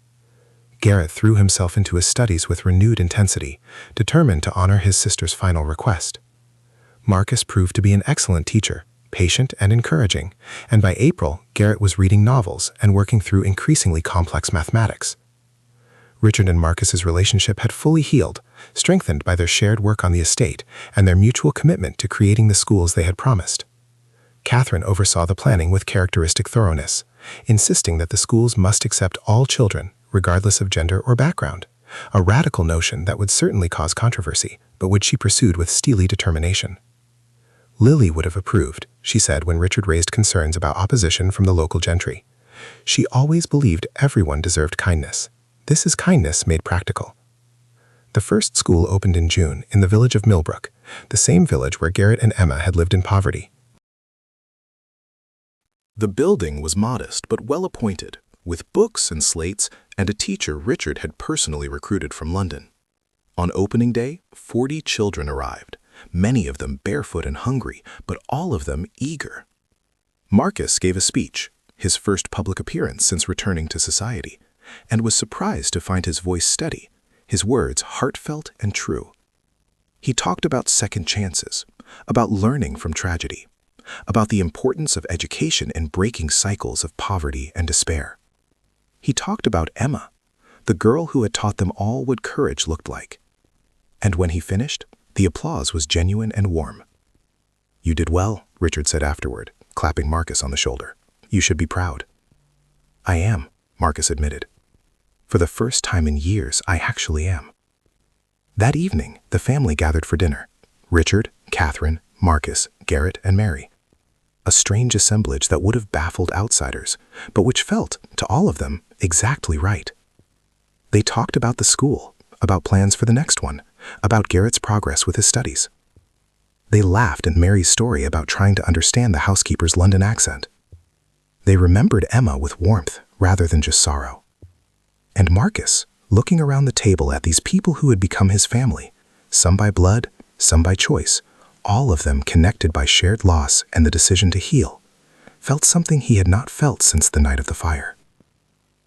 Speaker 4: Garrett threw himself into his studies with renewed intensity, determined to honor his sister's final request. Marcus proved to be an excellent teacher, patient and encouraging, and by April, Garrett was reading novels and working through increasingly complex mathematics. Richard and Marcus's relationship had fully healed, strengthened by their shared work on the estate and their mutual commitment to creating the schools they had promised. Catherine oversaw the planning with characteristic thoroughness, insisting that the schools must accept all children, regardless of gender or background, a radical notion that would certainly cause controversy, but which she pursued with steely determination. Lily would have approved, she said when Richard raised concerns about opposition from the local gentry. She always believed everyone deserved kindness. This is kindness made practical. The first school opened in June in the village of Millbrook, the same village where Garrett and Emma had lived in poverty.
Speaker 1: The building was modest but well appointed, with books and slates and a teacher Richard had personally recruited from London. On opening day, 40 children arrived, many of them barefoot and hungry, but all of them eager. Marcus gave a speech, his first public appearance since returning to society, and was surprised to find his voice steady, his words heartfelt and true. He talked about second chances, about learning from tragedy, about the importance of education in breaking cycles of poverty and despair. He talked about Emma, the girl who had taught them all what courage looked like. And when he finished, the applause was genuine and warm. "You did well," Richard said afterward, clapping Marcus on the shoulder. "You should be proud." "I am," Marcus admitted. "For the first time in years, I actually am." That evening, the family gathered for dinner. Richard, Catherine, Marcus, Garrett, and Mary. A strange assemblage that would have baffled outsiders, but which felt, to all of them, exactly right. They talked about the school, about plans for the next one, about Garrett's progress with his studies. They laughed at Mary's story about trying to understand the housekeeper's London accent. They remembered Emma with warmth rather than just sorrow. And Marcus, looking around the table at these people who had become his family, some by blood, some by choice, all of them connected by shared loss and the decision to heal, felt something he had not felt since the night of the fire.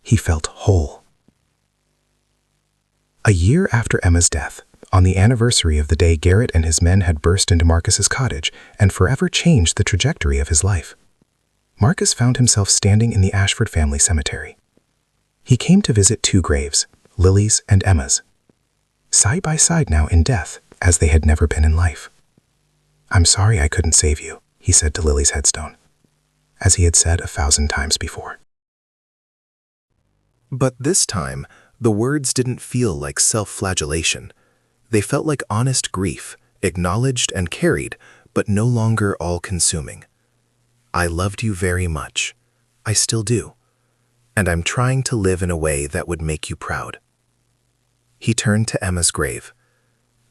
Speaker 1: He felt whole. A year after Emma's death, on the anniversary of the day Garrett and his men had burst into Marcus's cottage and forever changed the trajectory of his life, Marcus found himself standing in the Ashford family cemetery. He came to visit two graves, Lily's and Emma's, side by side now in death, as they had never been in life. "I'm sorry I couldn't save you," he said to Lily's headstone, as he had said 1,000 times before. But this time, the words didn't feel like self-flagellation. They felt like honest grief, acknowledged and carried, but no longer all-consuming. "I loved you very much. I still do. And I'm trying to live in a way that would make you proud." He turned to Emma's grave.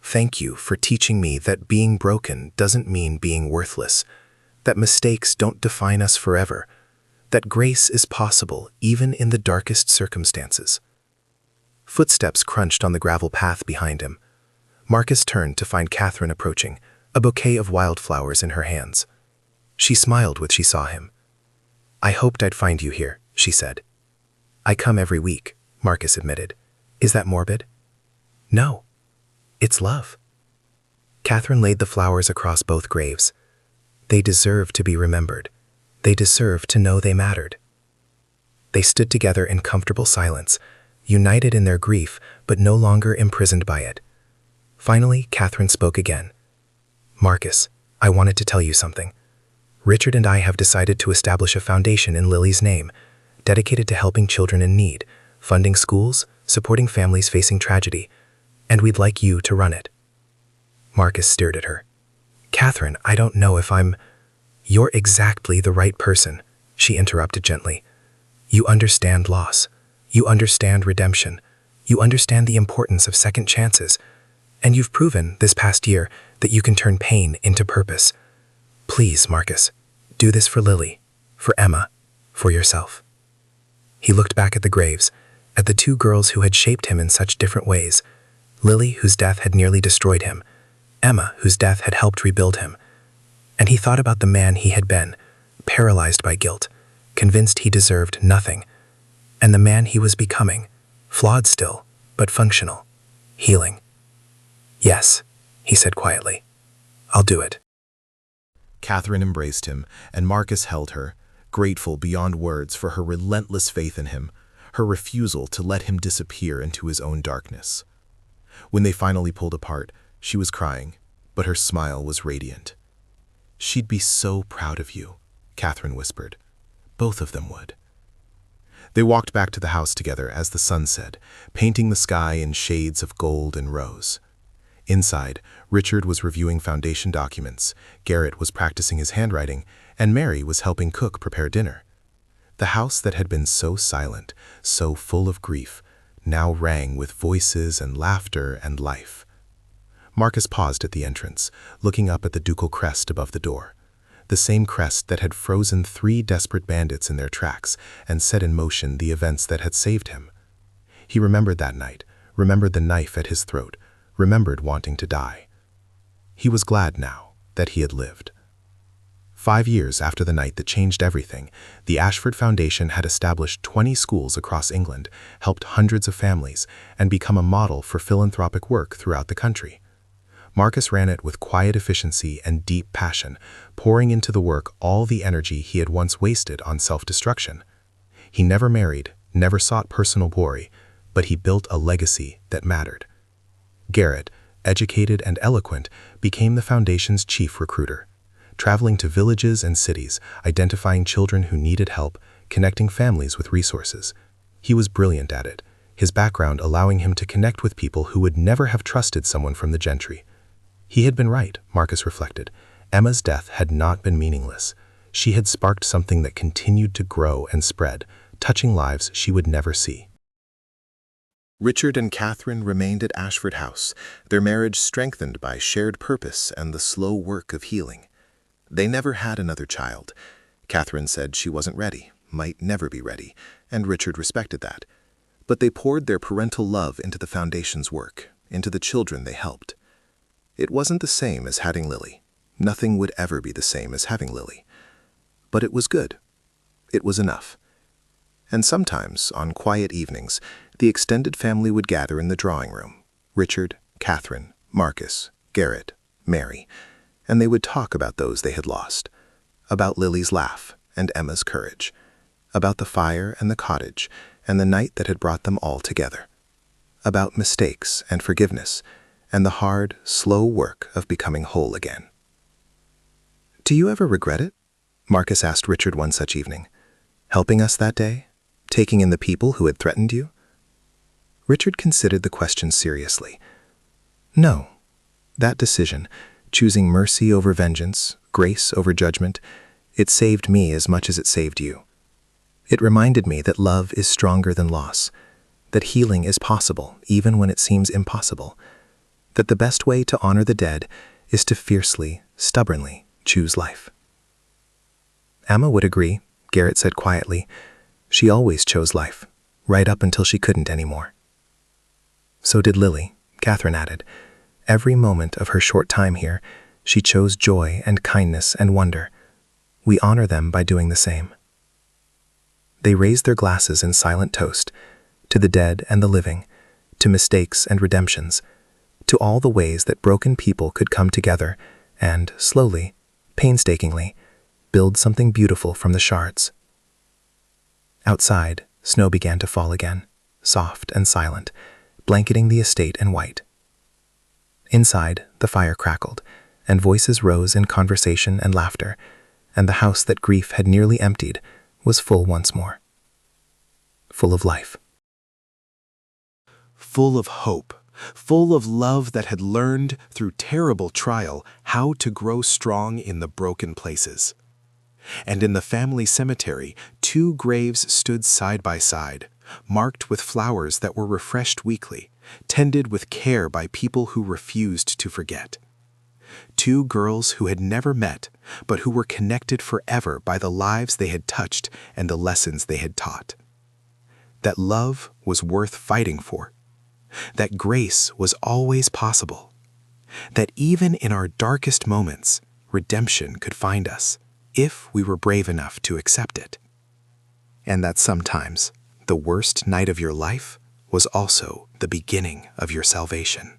Speaker 1: "Thank you for teaching me that being broken doesn't mean being worthless, that mistakes don't define us forever, that grace is possible even in the darkest circumstances." Footsteps crunched on the gravel path behind him. Marcus turned to find Catherine approaching, a bouquet of wildflowers in her hands. She smiled when she saw him. "I hoped I'd find you here," she said. "I come every week," Marcus admitted.
Speaker 3: Is that morbid? No, it's love. Catherine laid the flowers across both graves. They deserve to be remembered. They deserve to know they mattered. They stood together in comfortable silence, united in their grief, but no longer imprisoned by it. Finally, Catherine spoke again. Marcus, I wanted to tell you something. Richard and I have decided to establish a foundation in Lily's name, dedicated to helping children in need, funding schools, supporting families facing tragedy, and we'd like you to run it. Marcus stared at her. Catherine, I don't know if I'm... You're exactly the right person, she interrupted gently. You understand loss. You understand redemption. You understand the importance of second chances. And you've proven this past year that you can turn pain into purpose. Please, Marcus, do this for Lily, for Emma, for yourself. He looked back at the graves, at the two girls who had shaped him in such different ways. Lily, whose death had nearly destroyed him. Emma, whose death had helped rebuild him. And he thought about the man he had been, paralyzed by guilt, convinced he deserved nothing. And the man he was becoming, flawed still, but functional, healing. Yes, he said quietly. I'll do it.
Speaker 1: Catherine embraced him, and Marcus held her, grateful beyond words for her relentless faith in him, her refusal to let him disappear into his own darkness. When they finally pulled apart, she was crying, but her smile was radiant. She'd be so proud of you, Catherine whispered. Both of them would. They walked back to the house together as the sun set, painting the sky in shades of gold and rose. Inside, Richard was reviewing foundation documents, Garrett was practicing his handwriting, and Mary was helping cook prepare dinner. The house that had been so silent, so full of grief, now rang with voices and laughter and life. Marcus paused at the entrance, looking up at the ducal crest above the door, the same crest that had frozen 3 desperate bandits in their tracks and set in motion the events that had saved him. He remembered that night, remembered the knife at his throat, remembered wanting to die. He was glad now that he had lived. 5 years after the night that changed everything, the Ashford Foundation had established 20 schools across England, helped hundreds of families, and become a model for philanthropic work throughout the country. Marcus ran it with quiet efficiency and deep passion, pouring into the work all the energy he had once wasted on self-destruction. He never married, never sought personal glory, but he built a legacy that mattered. Garrett, educated and eloquent, became the Foundation's chief recruiter, traveling to villages and cities, identifying children who needed help, connecting families with resources. He was brilliant at it, his background allowing him to connect with people who would never have trusted someone from the gentry. He had been right, Marcus reflected. Emma's death had not been meaningless. She had sparked something that continued to grow and spread, touching lives she would never see. Richard and Catherine remained at Ashford House, their marriage strengthened by shared purpose and the slow work of healing. They never had another child. Catherine said she wasn't ready, might never be ready, and Richard respected that. But they poured their parental love into the Foundation's work, into the children they helped. It wasn't the same as having Lily. Nothing would ever be the same as having Lily. But it was good. It was enough. And sometimes, on quiet evenings, the extended family would gather in the drawing room. Richard, Catherine, Marcus, Garrett, Mary, and they would talk about those they had lost, about Lily's laugh and Emma's courage, about the fire and the cottage and the night that had brought them all together, about mistakes and forgiveness and the hard, slow work of becoming whole again. "Do you ever regret it?" Marcus asked Richard one such evening. "Helping us that day? Taking in the people who had threatened you?" Richard considered the question seriously. No. That decision, choosing mercy over vengeance, grace over judgment, it saved me as much as it saved you. It reminded me that love is stronger than loss, that healing is possible even when it seems impossible, that the best way to honor the dead is to fiercely, stubbornly choose life. Emma would agree, Garrett said quietly. She always chose life, right up until she couldn't anymore. So did Lily, Catherine added. Every moment of her short time here, she chose joy and kindness and wonder. We honor them by doing the same. They raised their glasses in silent toast, to the dead and the living,
Speaker 3: to mistakes and redemptions, to all the ways that broken people could come together and, slowly, painstakingly, build something beautiful from the shards. Outside, snow began to fall again, soft and silent, blanketing the estate in white. Inside, the fire crackled, and voices rose in conversation and laughter, and the house that grief had nearly emptied was full once more. Full of life.
Speaker 2: Full of hope, full of love that had learned, through terrible trial, how to grow strong in the broken places. And in the family cemetery, 2 graves stood side by side, marked with flowers that were refreshed weekly, tended with care by people who refused to forget. 2 girls who had never met, but who were connected forever by the lives they had touched and the lessons they had taught. That love was worth fighting for. That grace was always possible. That even in our darkest moments, redemption could find us, if we were brave enough to accept it. And that sometimes, the worst night of your life was also the beginning of your salvation.